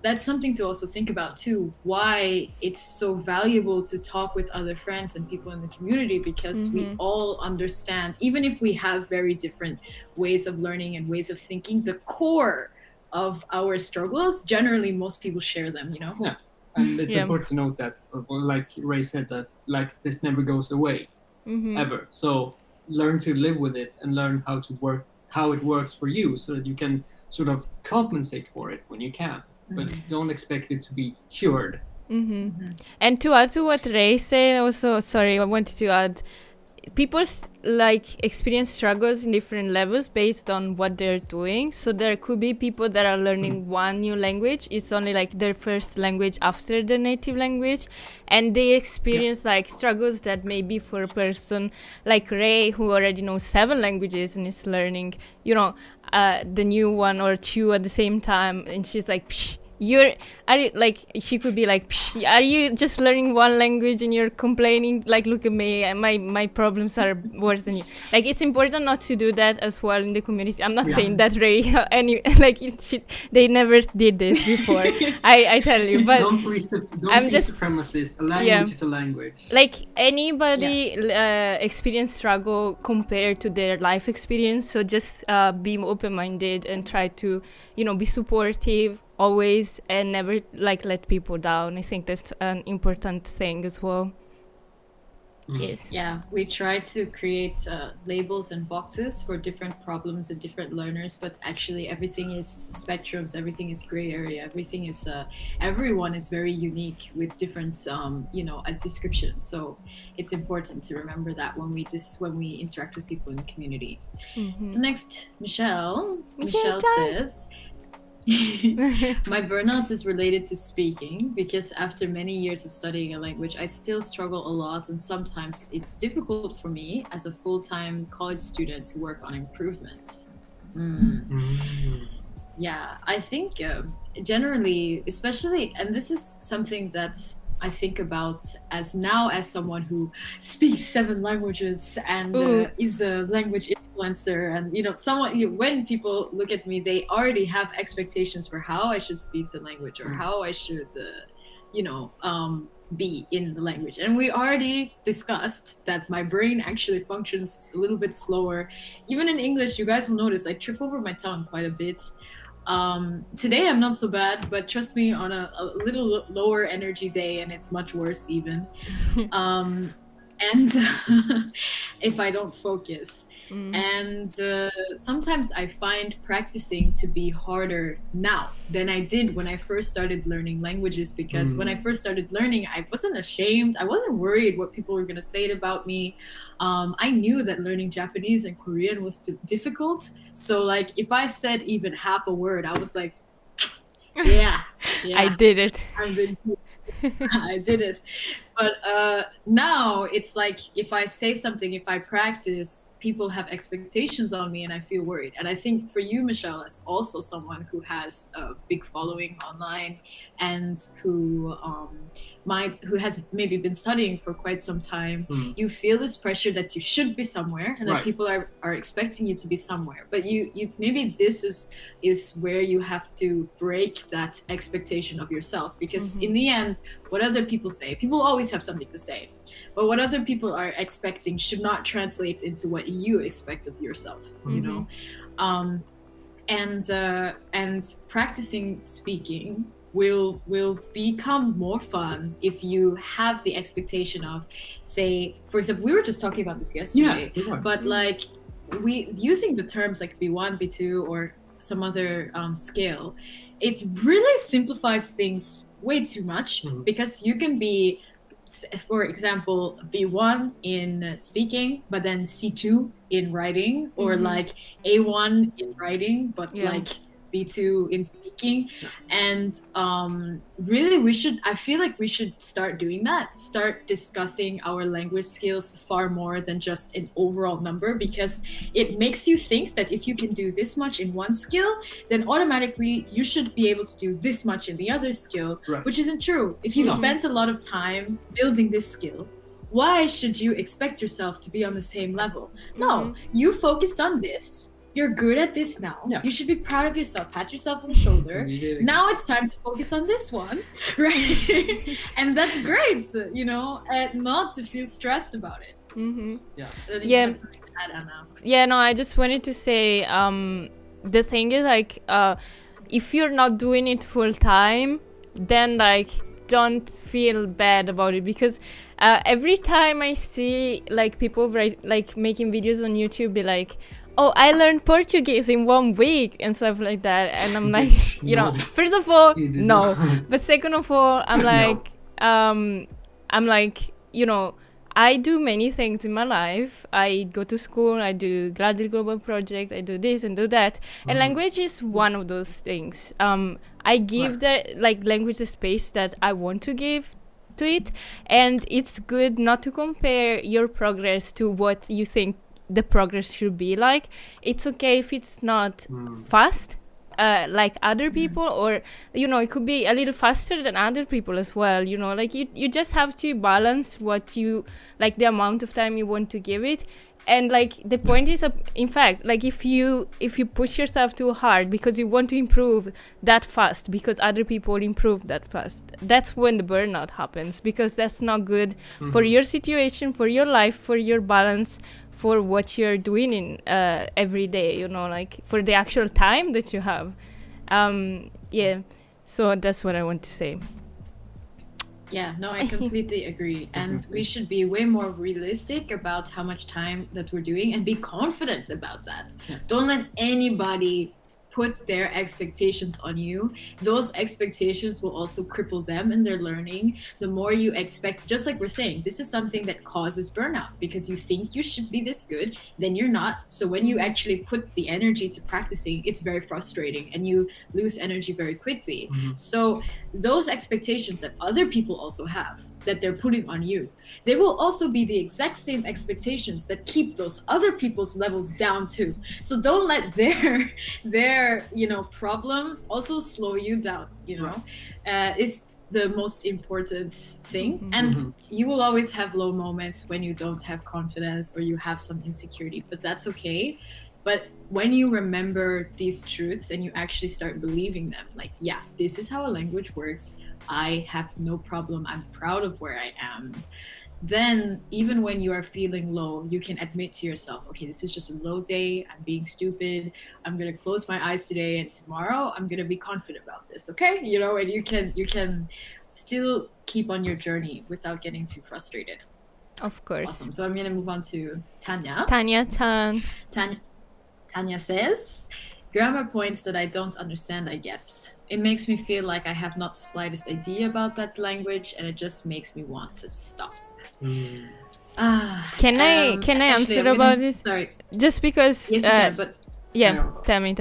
that's something to also think about too, why it's so valuable to talk with other friends and people in the community, because we all understand, even if we have very different ways of learning and ways of thinking, the core of our struggles, generally most people share them, you know. Yeah. And it's important to note that, like Ray said, that like this never goes away ever. So learn to live with it and learn how it works for you, so that you can sort of compensate for it when you can, but don't expect it to be cured. And to add to what Ray said, also, sorry, I wanted to add, people like experience struggles in different levels based on what they're doing. So there could be people that are learning one new language, it's only like their first language after their native language, and they experience like struggles that maybe for a person like Ray, who already knows 7 languages and is learning, you know, the new one or 2 at the same time, and she's like, psh, she could be like, psh, are you just learning one language and you're complaining, like, look at me, and my problems are worse than you. Like, it's important not to do that as well in the community. I'm not saying that Ray they never did this before. I tell you, but don't be supremacist. A language is a language. Like anybody experience struggle compared to their life experience, so just be open-minded and try to, you know, be supportive always, and never like let people down. I think that's an important thing as well. Yes. Yeah, we try to create labels and boxes for different problems and different learners, but actually everything is spectrums, everything is gray area, everything is everyone is very unique with different a description. So it's important to remember that when we interact with people in the community. So next, Michelle says, my burnout is related to speaking, because after many years of studying a language, I still struggle a lot, and sometimes it's difficult for me as a full-time college student to work on improvement. Yeah, I think generally, especially, and this is something that I think about as someone who speaks 7 languages and is a language influencer, and when people look at me, they already have expectations for how I should speak the language, or how I should be in the language. And we already discussed that my brain actually functions a little bit slower. Even in English, you guys will notice I trip over my tongue quite a bit. Today I'm not so bad, but trust me, on a little lower energy day, and it's much worse even. And if I don't focus. And sometimes I find practicing to be harder now than I did when I first started learning languages, because when I first started learning, I wasn't ashamed. I wasn't worried what people were going to say about me. I knew that learning Japanese and Korean was difficult. So like if I said even half a word, I was like, yeah. I did it. I did it. But now it's like if I say something, if I practice, people have expectations on me and I feel worried. And I think for you, Michelle, as also someone who has a big following online and who has maybe been studying for quite some time, you feel this pressure that you should be somewhere, and that people are expecting you to be somewhere. But you maybe this is where you have to break that expectation of yourself, because in the end, what other people say, people always have something to say, but what other people are expecting should not translate into what you expect of yourself, you know. And practicing speaking will become more fun if you have the expectation of, say, for example, we were just talking about this yesterday, but like we using the terms like B1, B2, or some other scale, it really simplifies things way too much because you can be, for example, B1 in speaking, but then C2 in writing, or like A1 in writing, but like B2 in speaking. And really I feel like we should start doing that, start discussing our language skills far more than just an overall number, because it makes you think that if you can do this much in one skill, then automatically you should be able to do this much in the other skill, which isn't true. If you spent a lot of time building this skill, why should you expect yourself to be on the same level? No, you focused on this. You're good at this now. You should be proud of yourself. Pat yourself on the shoulder. Now it's time to focus on this one, right? And that's great, you know, not to feel stressed about it. Yeah, no, I just wanted to say, the thing is, like, if you're not doing it full time, then, like, don't feel bad about it, because every time I see, like, people making videos on YouTube be like, oh, I learned Portuguese in 1 week and stuff like that, and I'm like, you know, first of all, no, but second of all, I'm like, you know, I do many things in my life. I go to school, I do Gladly Global project, I do this and do that, and language is one of those things. I give the language the space that I want to give to it, and it's good not to compare your progress to what you think the progress should be like. It's okay if it's not fast like other people, or, you know, it could be a little faster than other people as well, you know, like you just have to balance what you like, the amount of time you want to give it. And like the point is, in fact, like if you push yourself too hard because you want to improve that fast because other people improve that fast, that's when the burnout happens, because that's not good for your situation, for your life, for your balance, for what you're doing in every day, you know, like for the actual time that you have. So that's what I want to say. Yeah, no, I completely agree. And we should be way more realistic about how much time that we're doing and be confident about that. Don't let anybody put their expectations on you. Those expectations will also cripple them in their learning. The more you expect, just like we're saying, this is something that causes burnout, because you think you should be this good, then you're not. So when you actually put the energy to practicing, it's very frustrating and you lose energy very quickly. So those expectations that other people also have, that they're putting on you, they will also be the exact same expectations that keep those other people's levels down too. So don't let their you know, problem also slow you down, you know. It's the most important thing. And you will always have low moments when you don't have confidence or you have some insecurity, but that's okay. But when you remember these truths and you actually start believing them, like, yeah, this is how a language works, I have no problem, I'm proud of where I am, then even when you are feeling low, you can admit to yourself, okay, this is just a low day, I'm being stupid, I'm gonna close my eyes today, and tomorrow I'm gonna be confident about this, okay? You know, and you can still keep on your journey without getting too frustrated. Of course. Awesome. So I'm gonna move on to Tanya. Tanya says, grammar points that I don't understand, I guess. It makes me feel like I have not the slightest idea about that language, and it just makes me want to stop. Can I answer about this? Sorry. Just because... Yes, you can, but... Yeah, tell me.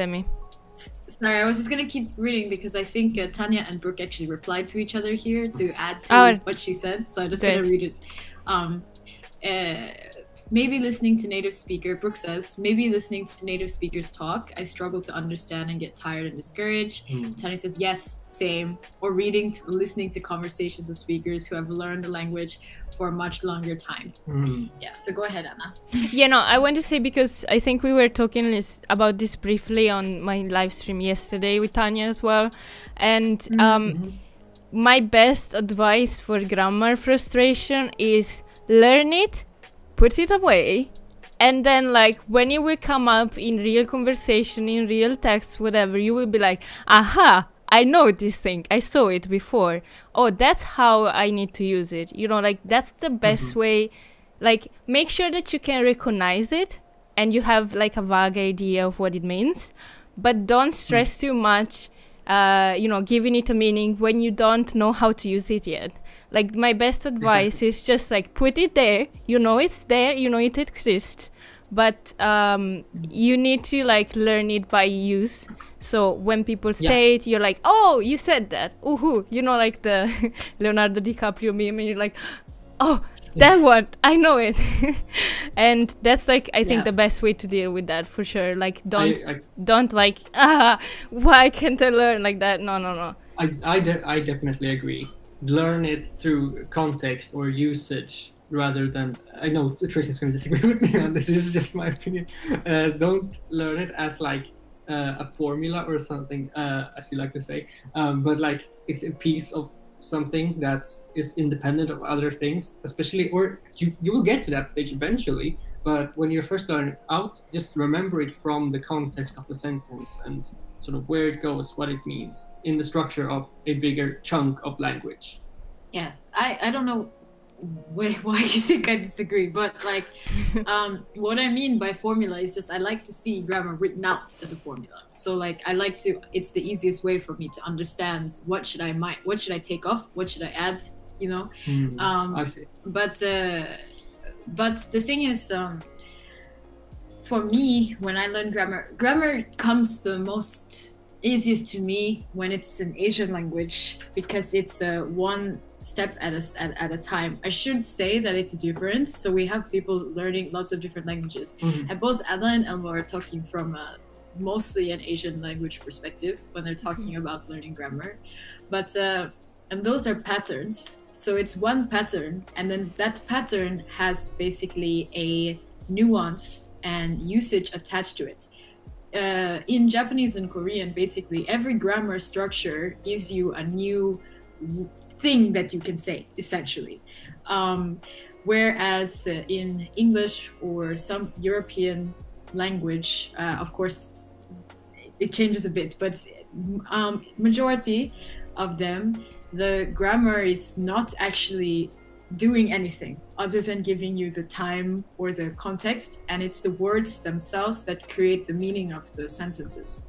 Sorry, I was just going to keep reading because I think Tanya and Brooke actually replied to each other here to add to what she said, so I'm just going to read it. Maybe listening to native speaker, Brooke says, maybe listening to native speakers talk, I struggle to understand and get tired and discouraged. Tanya says, yes, same. Or listening to conversations of speakers who have learned the language for a much longer time. Yeah, so go ahead, Anna. Yeah, no, I want to say, because I think we were talking about this briefly on my live stream yesterday with Tanya as well. And my best advice for grammar frustration is learn it, put it away, and then like when it will come up in real conversation, in real text, whatever, you will be like, aha, I know this thing, I saw it before, oh, that's how I need to use it, you know, like that's the best way. Like make sure that you can recognize it and you have like a vague idea of what it means, but don't stress too much giving it a meaning when you don't know how to use it yet. Like, my best advice is just like put it there. It's there. It exists, but you need to like learn it by use. So when people say it, you're like, oh, you said that. Ooh, like the Leonardo DiCaprio meme, and you're like, oh, that one, I know it. And that's like, I think the best way to deal with that, for sure. Like, don't like, why can't I learn like that? No. I definitely agree. Learn it through context or usage rather than, I know Tracy's going to disagree with me on this is just my opinion. Don't learn it as like a formula or something, as you like to say, but like it's a piece of something that is independent of other things, especially, or you will get to that stage eventually, but when you're first learning out, just remember it from the context of the sentence and sort of where it goes, what it means in the structure of a bigger chunk of language. Yeah, I don't know why you think I disagree, but like what I mean by formula is just I like to see grammar written out as a formula. So like it's the easiest way for me to understand what should I take off, what should I add, I see. But the thing is, for me, when I learn grammar comes the most easiest to me when it's an Asian language, because it's one step at a time. I should say that it's different. So we have people learning lots of different languages, and both Ada and Elmo are talking from mostly an Asian language perspective when they're talking about learning grammar. But and those are patterns. So it's one pattern, and then that pattern has basically a nuance and usage attached to it. In Japanese and Korean, basically every grammar structure gives you a new thing that you can say, essentially. Whereas in English or some European language, of course, it changes a bit, but majority of them, the grammar is not actually doing anything other than giving you the time or the context, and it's the words themselves that create the meaning of the sentences.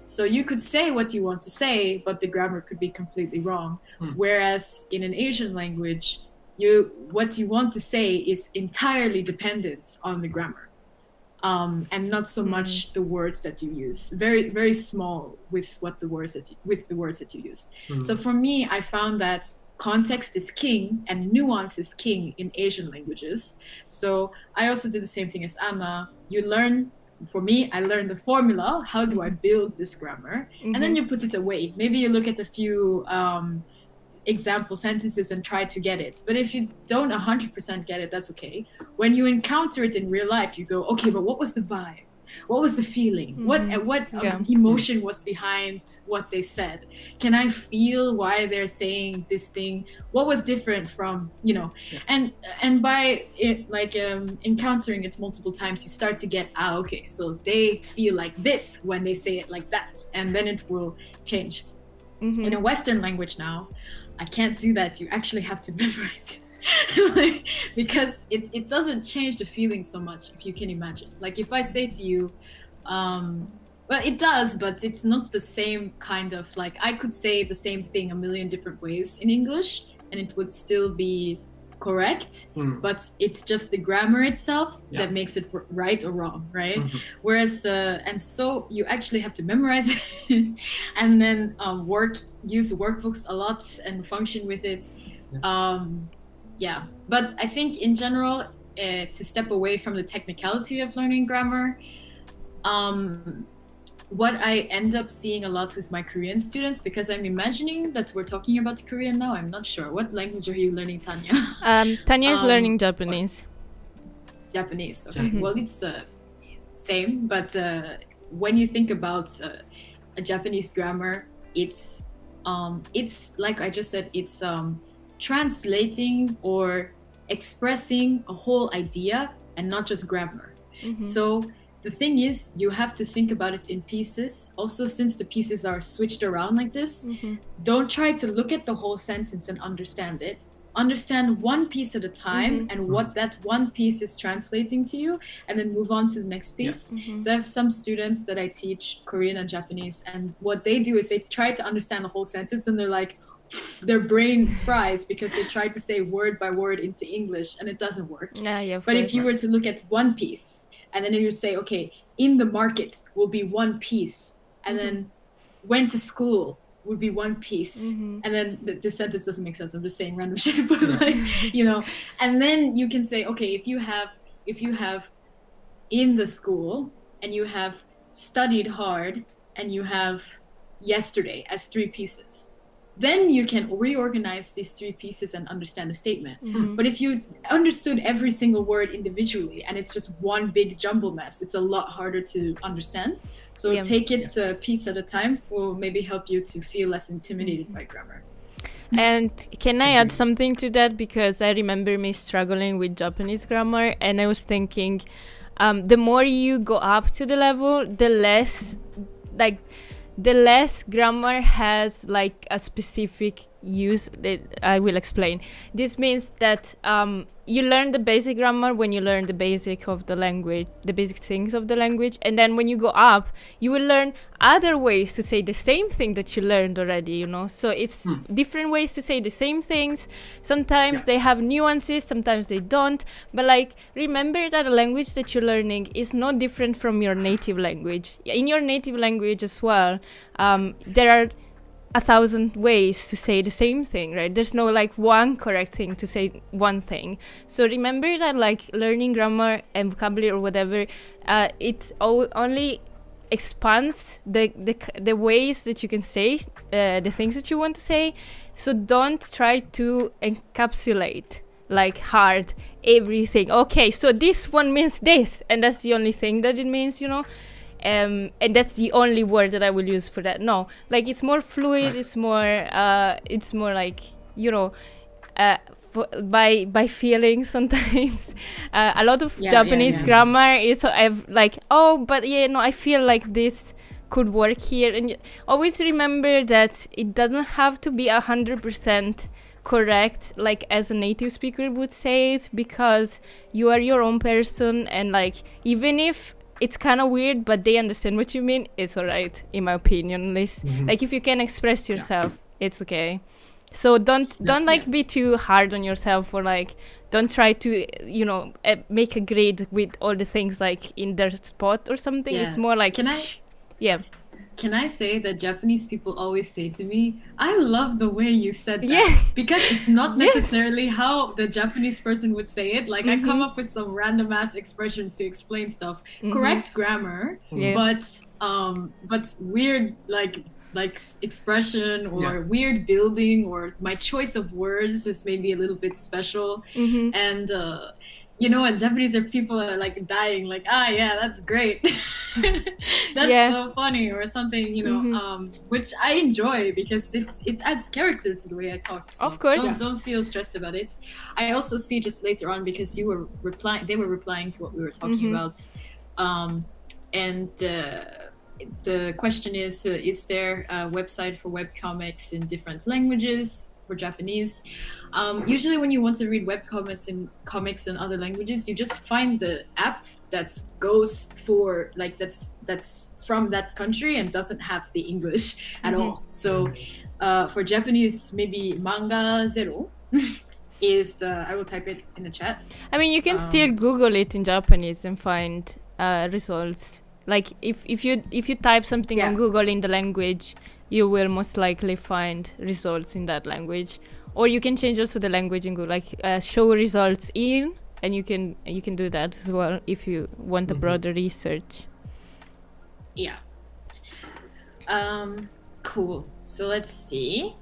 So you could say what you want to say, but the grammar could be completely wrong. Whereas in an Asian language, what you want to say is entirely dependent on the grammar, and not so much the words that you use. Very, very small with the words that you use. So for me, I found that context is king and nuance is king in Asian languages. So I also did the same thing as Anna. For me, I learned the formula. How do I build this grammar? And then you put it away. Maybe you look at a few example sentences and try to get it. But if you don't 100% get it, that's okay. When you encounter it in real life, you go, okay, but what was the vibe? What was the feeling? What emotion was behind what they said? Can I feel why they're saying this thing? What was different from, and by it, like encountering it multiple times, you start to get, okay, so they feel like this when they say it like that, and then it will change. In a Western language now, I can't do that. You actually have to memorize it. Because it doesn't change the feeling so much, if you can imagine. Like if I say to you, well, it does, but it's not the same kind of, like, I could say the same thing a million different ways in English and it would still be correct, but it's just the grammar itself that makes it right or wrong, right? Whereas and so you actually have to memorize it and then use workbooks a lot and function with it. But I think in general, to step away from the technicality of learning grammar, what I end up seeing a lot with my Korean students, because I'm imagining that we're talking about Korean now, I'm not sure. What language are you learning, Tanya? Tanya is learning Japanese. Japanese, okay. Well, it's same, but when you think about a Japanese grammar, it's like I just said, it's translating or expressing a whole idea and not just grammar. So the thing is, you have to think about it in pieces. Also, since the pieces are switched around like this, don't try to look at the whole sentence and understand it. understand one piece at a time and what that one piece is translating to you, and then move on to the next piece. So I have some students that I teach Korean and Japanese, and what they do is they try to understand the whole sentence, and they're like, their brain fries because they try to say word by word into English, and it doesn't work. But if you were to look at one piece, and then you say, okay, in the market will be one piece, and then went to school would be one piece, and then the sentence doesn't make sense. I'm just saying random shit, but like, you know, and then you can say, okay, if you have in the school, and you have studied hard, and you have yesterday as 3 pieces, then you can reorganize these 3 pieces and understand the statement. But if you understood every single word individually and it's just one big jumble mess, it's a lot harder to understand. So take it a piece at a time will maybe help you to feel less intimidated by grammar. And can I add something to that? Because I remember me struggling with Japanese grammar, and I was thinking, the more you go up to the level, the less grammar has like a specific use that I will explain. This means that you learn the basic grammar when you learn the basic of the language, the basic things of the language, and then when you go up, you will learn other ways to say the same thing that you learned already, you know. So it's different ways to say the same things. Sometimes they have nuances, sometimes they don't. But like, remember that a language that you're learning is not different from your native language. In your native language as well, there are 1,000 ways to say the same thing, right? There's no like one correct thing to say one thing. So remember that like learning grammar and vocabulary or whatever, it only expands the ways that you can say the things that you want to say. So don't try to encapsulate like hard everything. Okay, so this one means this, and that's the only thing that it means, you know. And that's the only word that I will use for that. No, like it's more fluid. It's more like, you know, by feeling sometimes. A lot of Japanese grammar is like, oh, but I feel like this could work here. And always remember that it doesn't have to be 100% correct, like as a native speaker would say it, because you are your own person, and like even if it's kind of weird, but they understand what you mean, it's alright, in my opinion, at least. Like if you can express yourself, it's okay. So don't be too hard on yourself, or like don't try to, you know, make a grade with all the things like in their spot or something. It's more like, Can I say that Japanese people always say to me, I love the way you said that. Because it's not necessarily how the Japanese person would say it. Like I come up with some random ass expressions to explain stuff. Correct grammar, but weird like expression or weird building, or my choice of words is maybe a little bit special. And you know, and Japanese people are like dying, like, that's great. That's so funny, or something, you know, which I enjoy because it adds character to the way I talk. So of course. Don't feel stressed about it. I also see just later on, because they were replying to what we were talking about. And the question is there a website for webcomics in different languages? For Japanese, usually when you want to read webcomics and comics in other languages, you just find the app that goes for like that's from that country and doesn't have the English at all. So for Japanese, maybe Manga Zero is I will type it in the chat. I mean, you can still Google it in Japanese and find results. Like if you type something on Google in the language, you will most likely find results in that language. Or you can change also the language and go like show results in, and you can do that as well if you want a broader research. Cool. So let's see.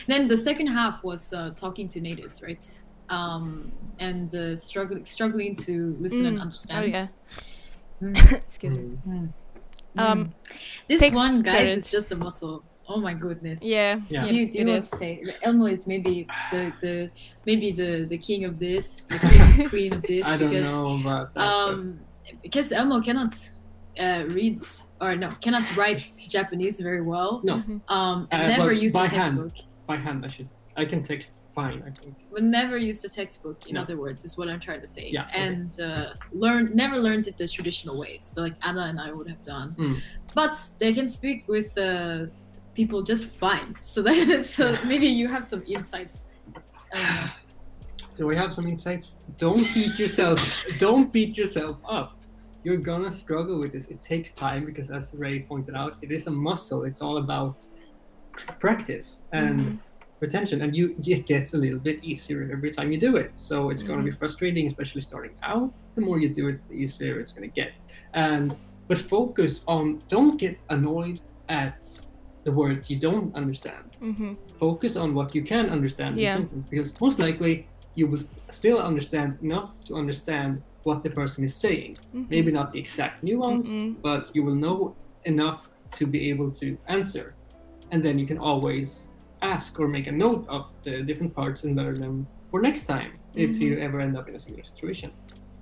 Then the second half was talking to natives, right? And struggling to listen and understand. Excuse me. This one, guys, is just a muscle. Oh my goodness. Do you want to say Elmo is maybe the king of this, the king, queen of this? I don't know about that. Because Elmo cannot cannot write Japanese very well. No. And never used a textbook. By hand, I can text fine, I think. But never used a textbook, in No. other words, is what I'm trying to say. Yeah, okay. And never learned it the traditional ways. So like Anna and I would have done. But they can speak with people just fine. So maybe you have some insights. Do I have some insights? Don't beat yourself. Don't beat yourself up. You're gonna struggle with this. It takes time because, as Ray pointed out, it is a muscle. It's all about practice and retention, and it gets a little bit easier every time you do it. So it's gonna be frustrating, especially starting out. The more you do it, the easier it's gonna get. But focus on. Don't get annoyed at the words you don't understand. Focus on what you can understand in the sentence, because most likely you will still understand enough to understand what the person is saying. Maybe not the exact nuance, but you will know enough to be able to answer. And then you can always ask or make a note of the different parts and learn them for next time if you ever end up in a similar situation.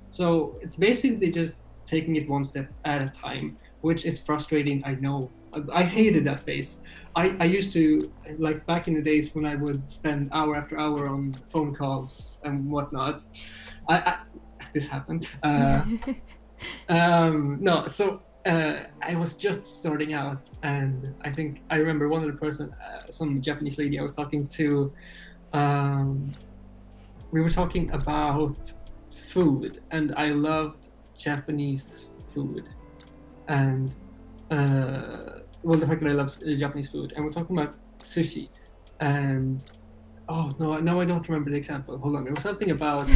So it's basically just taking it one step at a time, which is frustrating, I know. I hated that phase. I used to, like back in the days when I would spend hour after hour on phone calls and whatnot. This happened. I was just starting out, and I think I remember one of the person, some Japanese lady I was talking to, we were talking about food, and I loved Japanese food, and the fact that I love Japanese food, and we're talking about sushi, and I don't remember the example. Hold on, there was something about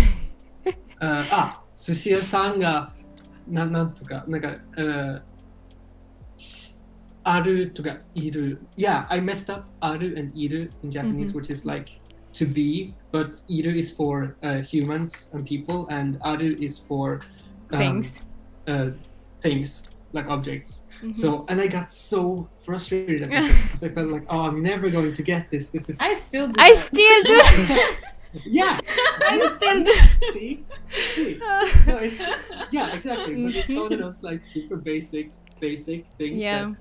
sushi 屋さんがなんとかなんかあるとかいる Yeah, I messed up ある and いる in Japanese, which is like to be, but いる is for humans and people, and ある is for things, like objects. So, and I got so frustrated at because I felt like, I'm never going to get this. This is. I still do. Yeah, I still do. See? No, it's exactly. But it's one of those like super basic things that,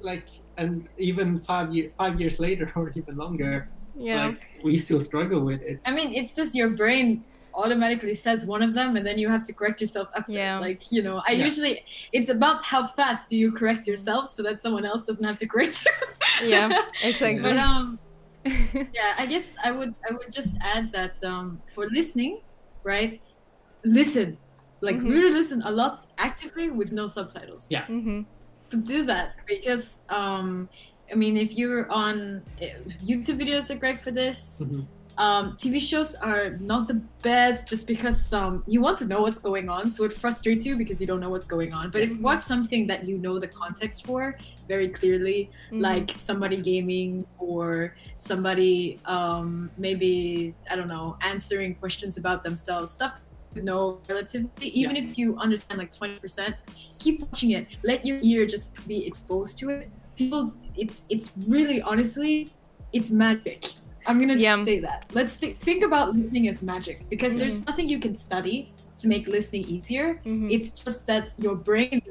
like, and even 5 years later or even longer, like we still struggle with it. I mean, it's just your brain automatically says one of them, and then you have to correct yourself after. Like, usually it's about how fast do you correct yourself so that someone else doesn't have to correct you. Yeah, exactly. But I guess I would just add that for listening, right? Listen, like really listen a lot actively with no subtitles. Yeah. Do that because I mean, if you're on YouTube videos are great for this. TV shows are not the best just because you want to know what's going on, so it frustrates you because you don't know what's going on. But if you watch something that you know the context for very clearly, like somebody gaming or somebody maybe, I don't know, answering questions about themselves, stuff you know relatively, even if you understand like 20%, keep watching it. Let your ear just be exposed to it. People, it's really, honestly, it's magic. I'm gonna just say that. Let's think about listening as magic, because there's nothing you can study to make listening easier. It's just that your brain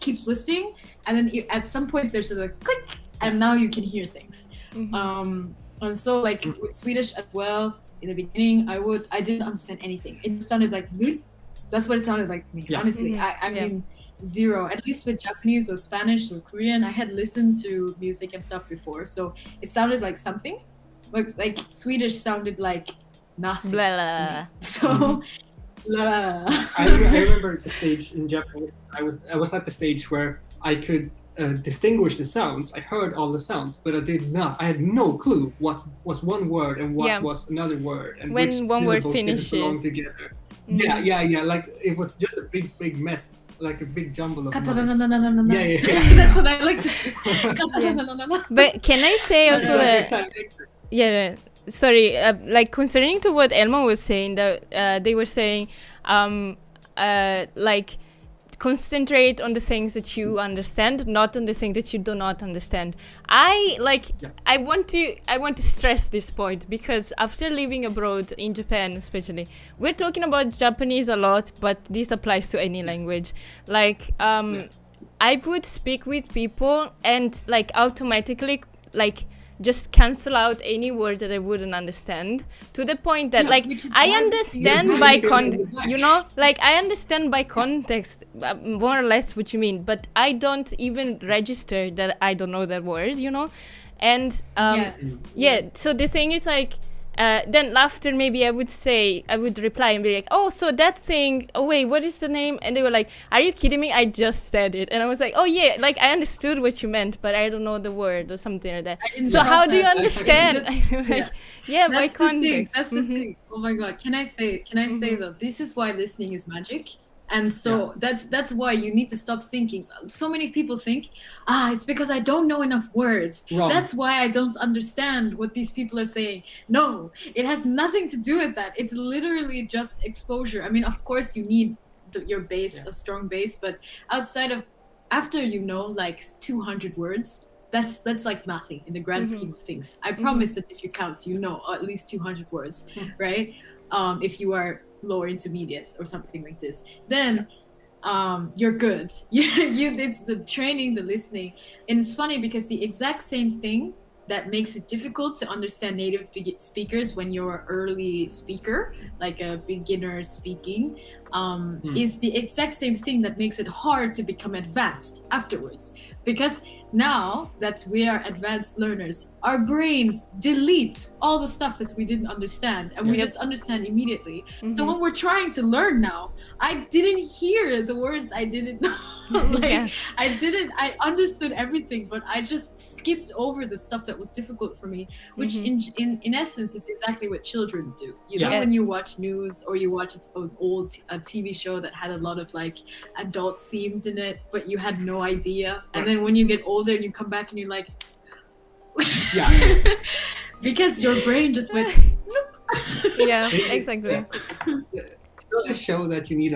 keeps listening, and then at some point there's a click, and now you can hear things. And so like with Swedish as well, in the beginning I didn't understand anything. It sounded like that's what it sounded like to me. Honestly, I mean zero. At least with Japanese or Spanish or Korean, I had listened to music and stuff before, so it sounded like something. But like Swedish sounded like nothing. Blah, blah. So, blah. I remember the stage in Japanese. I was at the stage where I could distinguish the sounds. I heard all the sounds, but I did not. I had no clue what was one word and what was another word, and when which one word syllables didn't belong together. Yeah. Like it was just a big mess. Like a big jumble of noise. Yeah. That's what I like to say. But can I say also that? Yeah, sorry. Like concerning to what Elmo was saying, that they were saying, like concentrate on the things that you understand, not on the things that you do not understand. I want to stress this point, because after living abroad in Japan especially, we're talking about Japanese a lot, but this applies to any language. Like I would speak with people and like automatically like just cancel out any word that I wouldn't understand, to the point that like I understand by I understand by context more or less what you mean, but I don't even register that I don't know that word, and so the thing is like, then after maybe I would reply and be like, oh, so that thing, oh wait, what is the name? And they were like, are you kidding me? I just said it. And I was like, oh yeah, like I understood what you meant, but I don't know the word or something like that. So how do you understand? By context. That's the thing. Oh my God. Can I say though, this is why listening is magic. And so that's why you need to stop thinking. So many people think, it's because I don't know enough words. Wrong. That's why I don't understand what these people are saying. No, it has nothing to do with that. It's literally just exposure. I mean, of course you need your base, a strong base, but after like 200 words, that's like nothing in the grand scheme of things. I promise that if you count, at least 200 words, right? If you are lower intermediate or something like this, then you're good. It's the training, the listening. And it's funny because the exact same thing that makes it difficult to understand native speakers when you're an early speaker, like a beginner speaking, is the exact same thing that makes it hard to become advanced afterwards. Because now that we are advanced learners, our brains delete all the stuff that we didn't understand, and we just understand immediately. So when we're trying to learn now, I didn't hear the words I didn't know. I understood everything, but I just skipped over the stuff that was difficult for me, which in essence is exactly what children do. When you watch news or you watch an old TV show that had a lot of like adult themes in it, but you had no idea. And then when you get older and you come back and you're like, because your brain just went, exactly. Studies show that you need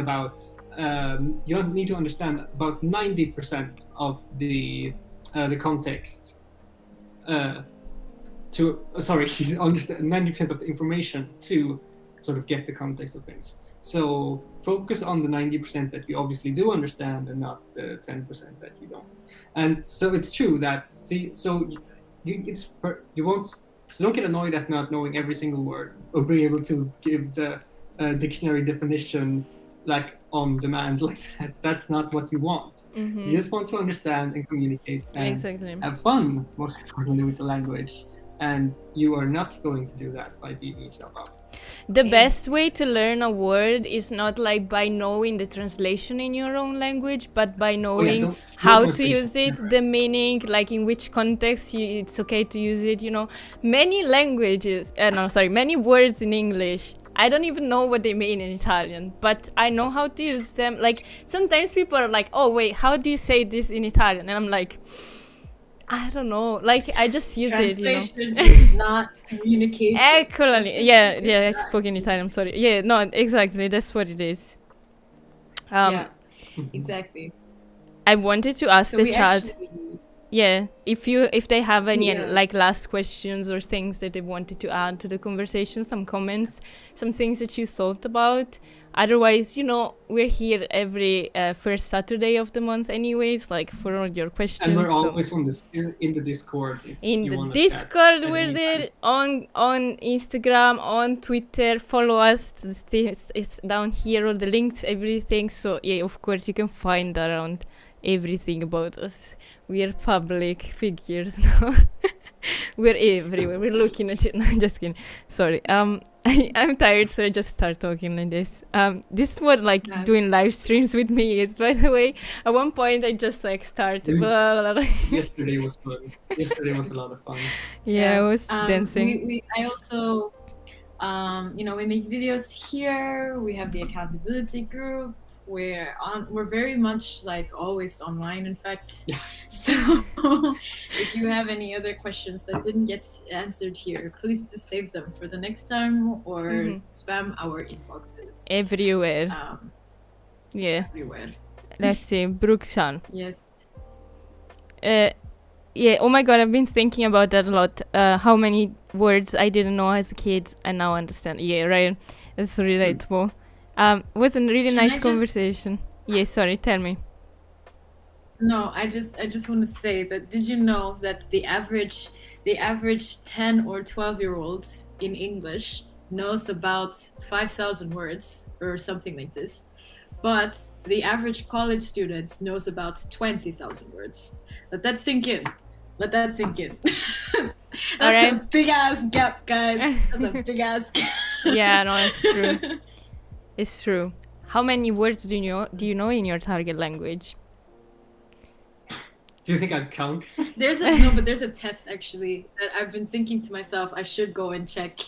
you need to understand about 90% of the context understand 90% of the information to sort of get the context of things. So focus on the 90% that you obviously do understand and not the 10% that you don't. And so it's true that don't get annoyed at not knowing every single word or being able to give the dictionary definition like on demand like that. That's not what you want. You just want to understand and communicate and have fun, most importantly, with the language. And you are not going to do that by beating yourself up. The best way to learn a word is not like by knowing the translation in your own language, but by knowing how to use it, the meaning, like in which context it's okay to use it. Many many words in English, I don't even know what they mean in Italian, but I know how to use them. Like sometimes people are like, oh wait, how do you say this in Italian? And I'm like, I don't know. Like I just use Translation is not communication. Excellent. I spoke in Italian. I'm sorry. Yeah, no, exactly. That's what it is. Exactly. I wanted to ask the chat. If they have any like last questions or things that they wanted to add to the conversation, some comments, some things that you thought about. Otherwise, we're here every first Saturday of the month anyways, like for all your questions. And we're always in the Discord. In the Discord, we're there on Instagram, on Twitter. Follow us. It's down here, all the links, everything. So of course you can find around everything about us. We are public figures now. We're everywhere. We're looking at you. No, just kidding. Sorry. I'm tired, so I just start talking like this. This is what doing live streams with me is, by the way. At one point, I just started. Yesterday was fun. Yesterday was a lot of fun. I was dancing. I also, we make videos here. We have the accountability group. We're very much always online, in fact. So if you have any other questions that didn't get answered here, please just save them for the next time or spam our inboxes everywhere. Everywhere. Let's see, Brookshan. Yes. Oh my god, I've been thinking about that a lot. How many words I didn't know as a kid I now understand. Right. It's relatable. It was a really nice conversation. Sorry, tell me. No, I just want to say that, did you know that the average the average 10 or 12-year-old in English knows about 5,000 words or something like this. But the average college student knows about 20,000 words. Let that sink in. Let that sink in. That's a big ass gap, guys. That's a big ass gap. Yeah, no, it's true. It's true. How many words do you know in your target language? Do you think I'd count? There's a test actually that I've been thinking to myself I should go and check,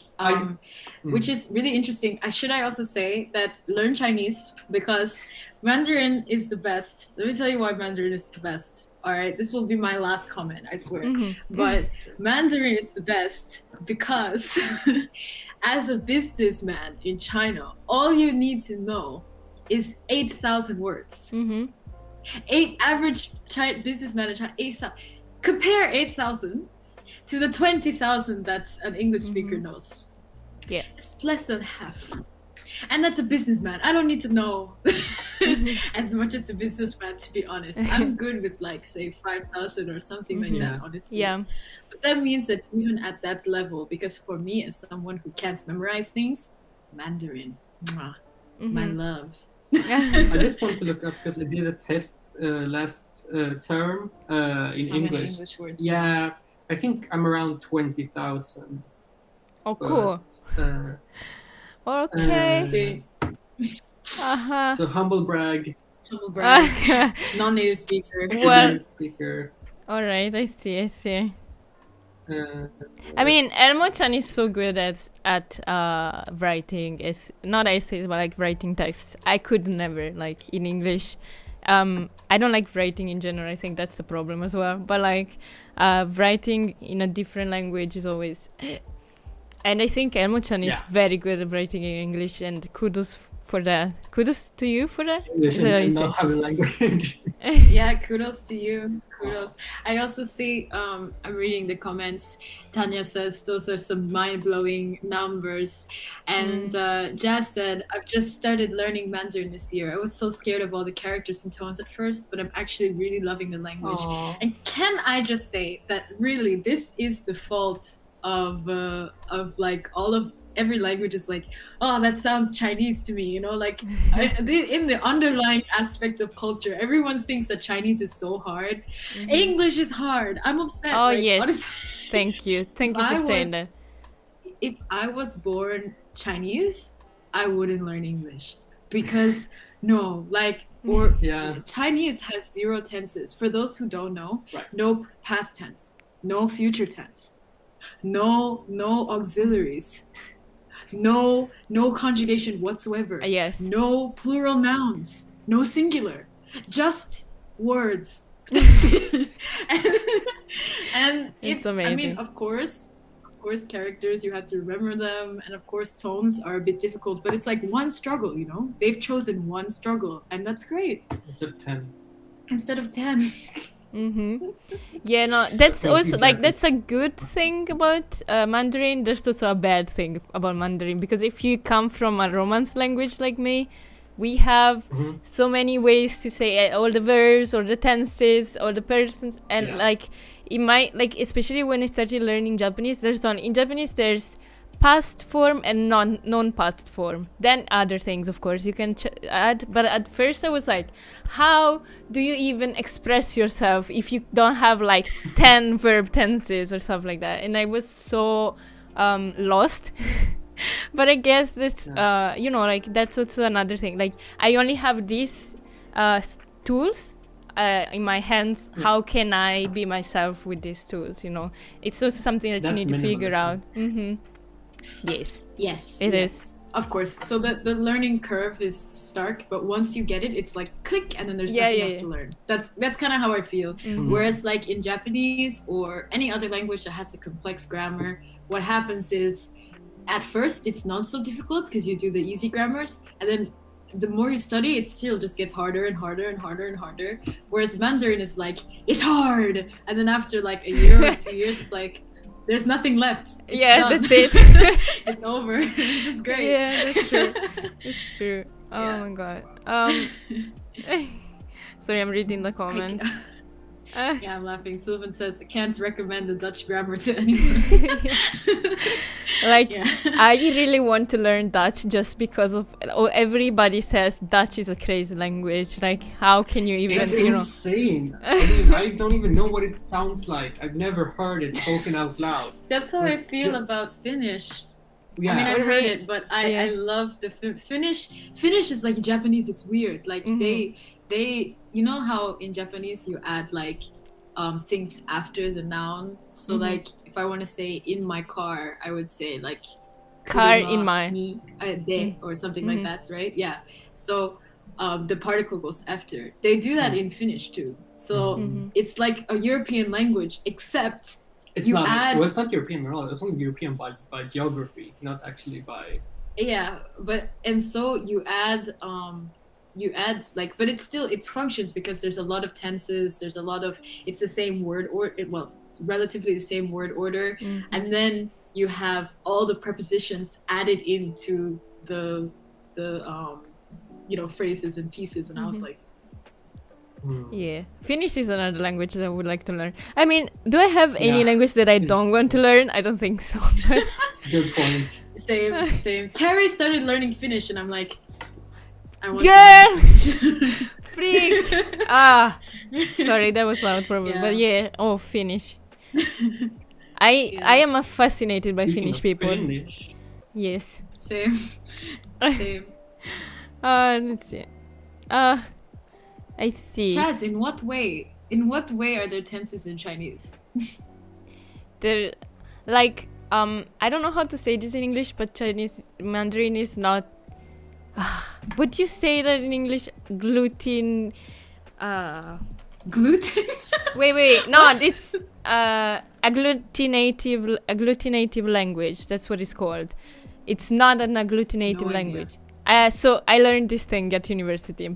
which is really interesting. Should I also say that learn Chinese because Mandarin is the best. Let me tell you why Mandarin is the best. All right, this will be my last comment, I swear. But Mandarin is the best because as a businessman in China, all you need to know is 8,000 words. Average businessman in China, 8,000. Compare 8,000 to the 20,000 that an English speaker knows. Yeah, it's less than half. And that's a businessman. I don't need to know as much as the businessman, to be honest. I'm good with like say 5,000 or something like that, honestly. Yeah. But that means that even at that level, because for me as someone who can't memorize things, Mandarin, my love. I just want to look up because I did a test last term in English. Words? Yeah, I think I'm around 20,000. Oh, cool. Okay. So humble brag. Non-native speaker. Well, speaker. All right, I see. I mean, Elmo-chan is so good at writing, not essays, but like writing texts. I could never, like in English. I don't like writing in general. I think that's the problem as well. But like writing in a different language is always. And I think Elmo-chan is very good at writing in English, and kudos for that. Kudos to you for that. English and not having language. Yeah, kudos to you. Kudos. I also see, I'm reading the comments. Tanya says those are some mind-blowing numbers. And Jazz said, I've just started learning Mandarin this year. I was so scared of all the characters and tones at first, but I'm actually really loving the language. Aww. And can I just say that really this is the fault of like every language is like, oh, that sounds Chinese to me, you know, like in the underlying aspect of culture, everyone thinks that Chinese is so hard. English is hard. I'm upset. Oh, like, yes. Honestly, Thank you for saying that. If I was born Chinese, I wouldn't learn English because Chinese has 0 tenses. For those who don't know, no past tense, no future tense, no auxiliaries, no conjugation whatsoever. Yes. No plural nouns, no singular, just words. That's it. and it's amazing. I mean, of course characters, you have to remember them, and of course tones are a bit difficult, but it's like one struggle, you know, they've chosen one struggle, and that's great. Instead of 10. Yeah, no, that's also like that's a good thing about Mandarin. There's also a bad thing about Mandarin, because if you come from a Romance language like me, we have so many ways to say all the verbs or the tenses or the persons, and like it might, like especially when I started learning Japanese, in Japanese there's past form and non-past form, then other things of course you can add, but at first I was like, how do you even express yourself if you don't have like 10 verb tenses or stuff like that? And I was so lost. But I guess that's you know, like that's also another thing, like I only have these tools in my hands. How can I be myself with these tools, you know? It's also something that you need to figure out. Yes, it is. Of course. So the learning curve is stark, but once you get it, it's like click, and then there's nothing else to learn. That's kind of how I feel. Whereas like in Japanese or any other language that has a complex grammar, what happens is at first it's not so difficult because you do the easy grammars, and then the more you study, it still just gets harder and harder and harder and harder. Whereas Mandarin is like, it's hard, and then after like a year or 2 years, it's like, there's nothing left. It's done. That's it. It's over. Which is great. Yeah, that's true. It's true. Oh my god. Sorry, I'm reading the comments. Yeah, I'm laughing. Sylvan says, I can't recommend the Dutch grammar to anyone. Like, Yeah. I really want to learn Dutch just because of everybody says Dutch is a crazy language. Like, how can you even, It's you know? insane. I mean, I don't even know what it sounds like. I've never heard it spoken out loud. That's how I feel about Finnish. I mean, I've heard it, but I love the Finnish. Finnish is like Japanese. It's weird. Like they, you know how in Japanese you add like things after the noun. So like if I want to say in my car, I would say like car in my ni de or something like that, right? Yeah. So the particle goes after. They do that in Finnish too. So it's like a European language, except it's not. Well, it's not European at all. It's only European by geography, not actually by. Yeah, but and so you add like, but it functions because there's a lot of tenses. There's a lot of it's the same word or it's relatively the same word order, and then you have all the prepositions added into the phrases and pieces, and I was like. Yeah, Finnish is another language that I would like to learn. I mean, do I have any language that I don't want to learn? I don't think so. Good point. Same. Carrie started learning Finnish, and I'm like, I want girl, freak. Sorry, that was loud, probably. But Finnish. I am fascinated by Finnish people. Finnish. Yes. Same. Let's see. I see. Chaz, in what way are there tenses in Chinese? They're like I don't know how to say this in English, but Chinese Mandarin is not. Would you say that in English? Gluten. Gluten? wait. No, it's agglutinative language. That's what it's called. It's not an agglutinative language. So I learned this thing at university.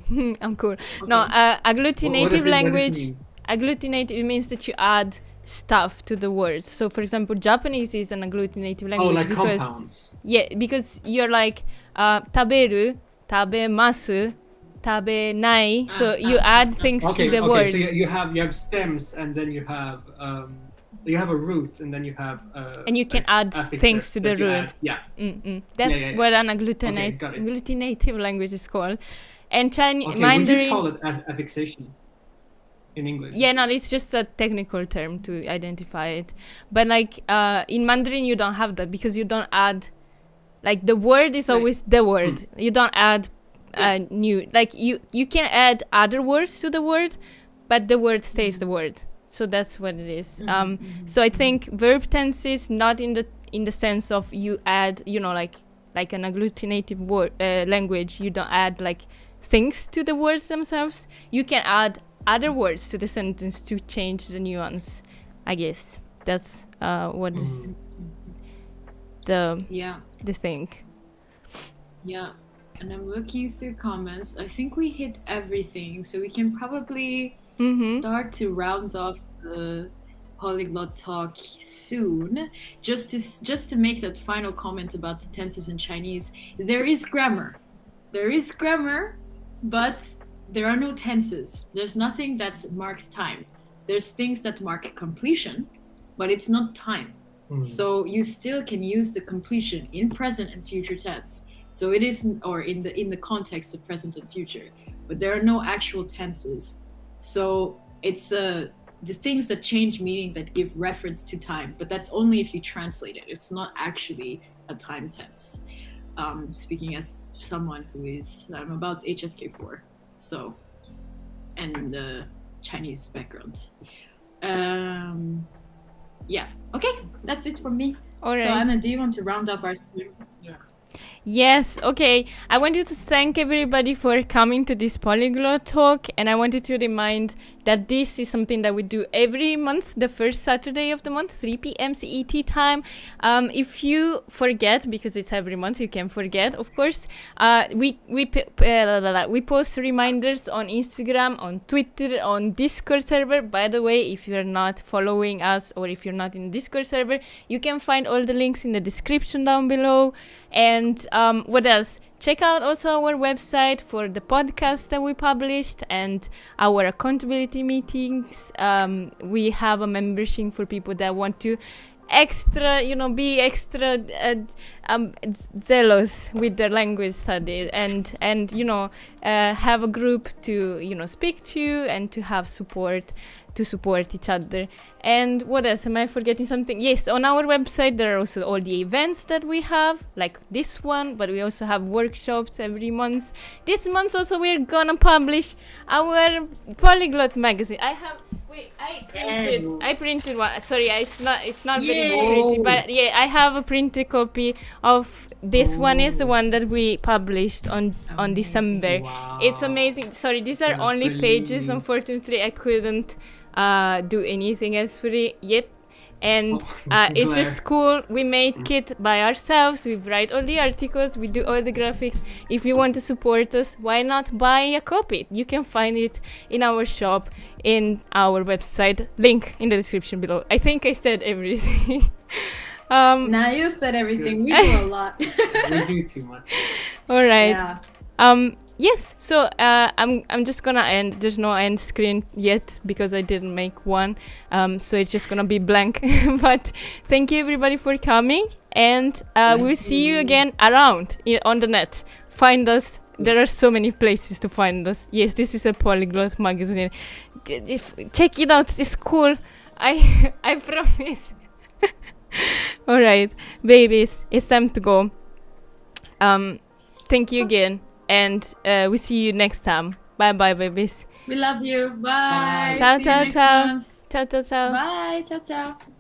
I'm cool. Okay. No, agglutinative language. Agglutinative means that you add stuff to the words. So, for example, Japanese is an agglutinative language like because compounds. Yeah, because you're like taberu, tabemasu, tabenai. So you add things to the words. So you have stems, and then you have a root, and then you have and you can add things to the root. That's what an agglutinative language is called. And Mandarin. We just call it affixation in English. Yeah, no, it's just a technical term to identify it. But like in Mandarin, you don't have that because you don't add. Like the word is always the word. You don't add new. Like you can add other words to the word, but the word stays the word. So that's what it is. So I think verb tenses not in the sense of you add, like an agglutinative word language. You don't add like things to the words themselves. You can add other words to the sentence to change the nuance. I guess that's what is the thing. Yeah, and I'm looking through comments. I think we hit everything, so we can probably. Start to round off the polyglot talk soon. Just to make that final comment about tenses in Chinese, there is grammar, but there are no tenses. There's nothing that marks time. There's things that mark completion, but it's not time. So you still can use the completion in present and future tense. So it isn't, or in the context of present and future, but there are no actual tenses. So it's the things that change meaning that give reference to time, but that's only if you translate it. It's not actually a time tense. Speaking as someone I'm about HSK4, so, and the Chinese background. Okay, that's it from me. All right. So Anna, do you want to round up our stream? Yes, okay. I wanted to thank everybody for coming to this polyglot talk, and I wanted to remind that this is something that we do every month, the first Saturday of the month, 3 p.m. CET time. If you forget, because it's every month, you can forget, of course, we post reminders on Instagram, on Twitter, on Discord server. By the way, if you're not following us or if you're not in the Discord server, you can find all the links in the description down below. And And what else? Check out also our website for the podcast that we published and our accountability meetings. We have a membership for people that want to be extra zealous with their language study and have a group to speak to and to have support each other. And what else? Am I forgetting something? Yes, on our website there are also all the events that we have, like this one, but we also have workshops every month. This month also we're gonna publish our Polyglot magazine. I printed one. Sorry, it's not very pretty, but yeah, I have a printed copy of this one. Is the one that we published on December. Wow. It's amazing. Sorry, these are only pages. Unfortunately, I couldn't do anything else for it yet. And it's just cool. We make it by ourselves. We write all the articles. We do all the graphics. If you want to support us, why not buy a copy? You can find it in our shop, in our website. Link in the description below. I think I said everything. Now you said everything. We do a lot. We do too much. All right. Yeah. Yes, so I'm just gonna end. There's no end screen yet because I didn't make one, so it's just gonna be blank. But thank you everybody for coming, and we'll see you again around on the net. Find us. There are so many places to find us. Yes, this is a Polyglot magazine. Check it out. It's cool. I promise. All right, babies, it's time to go. Thank you again. And we see you next time. Bye bye, babies. We love you. Bye. Ciao, See you ciao, next ciao. month. Ciao, ciao, ciao. Bye. Ciao, ciao.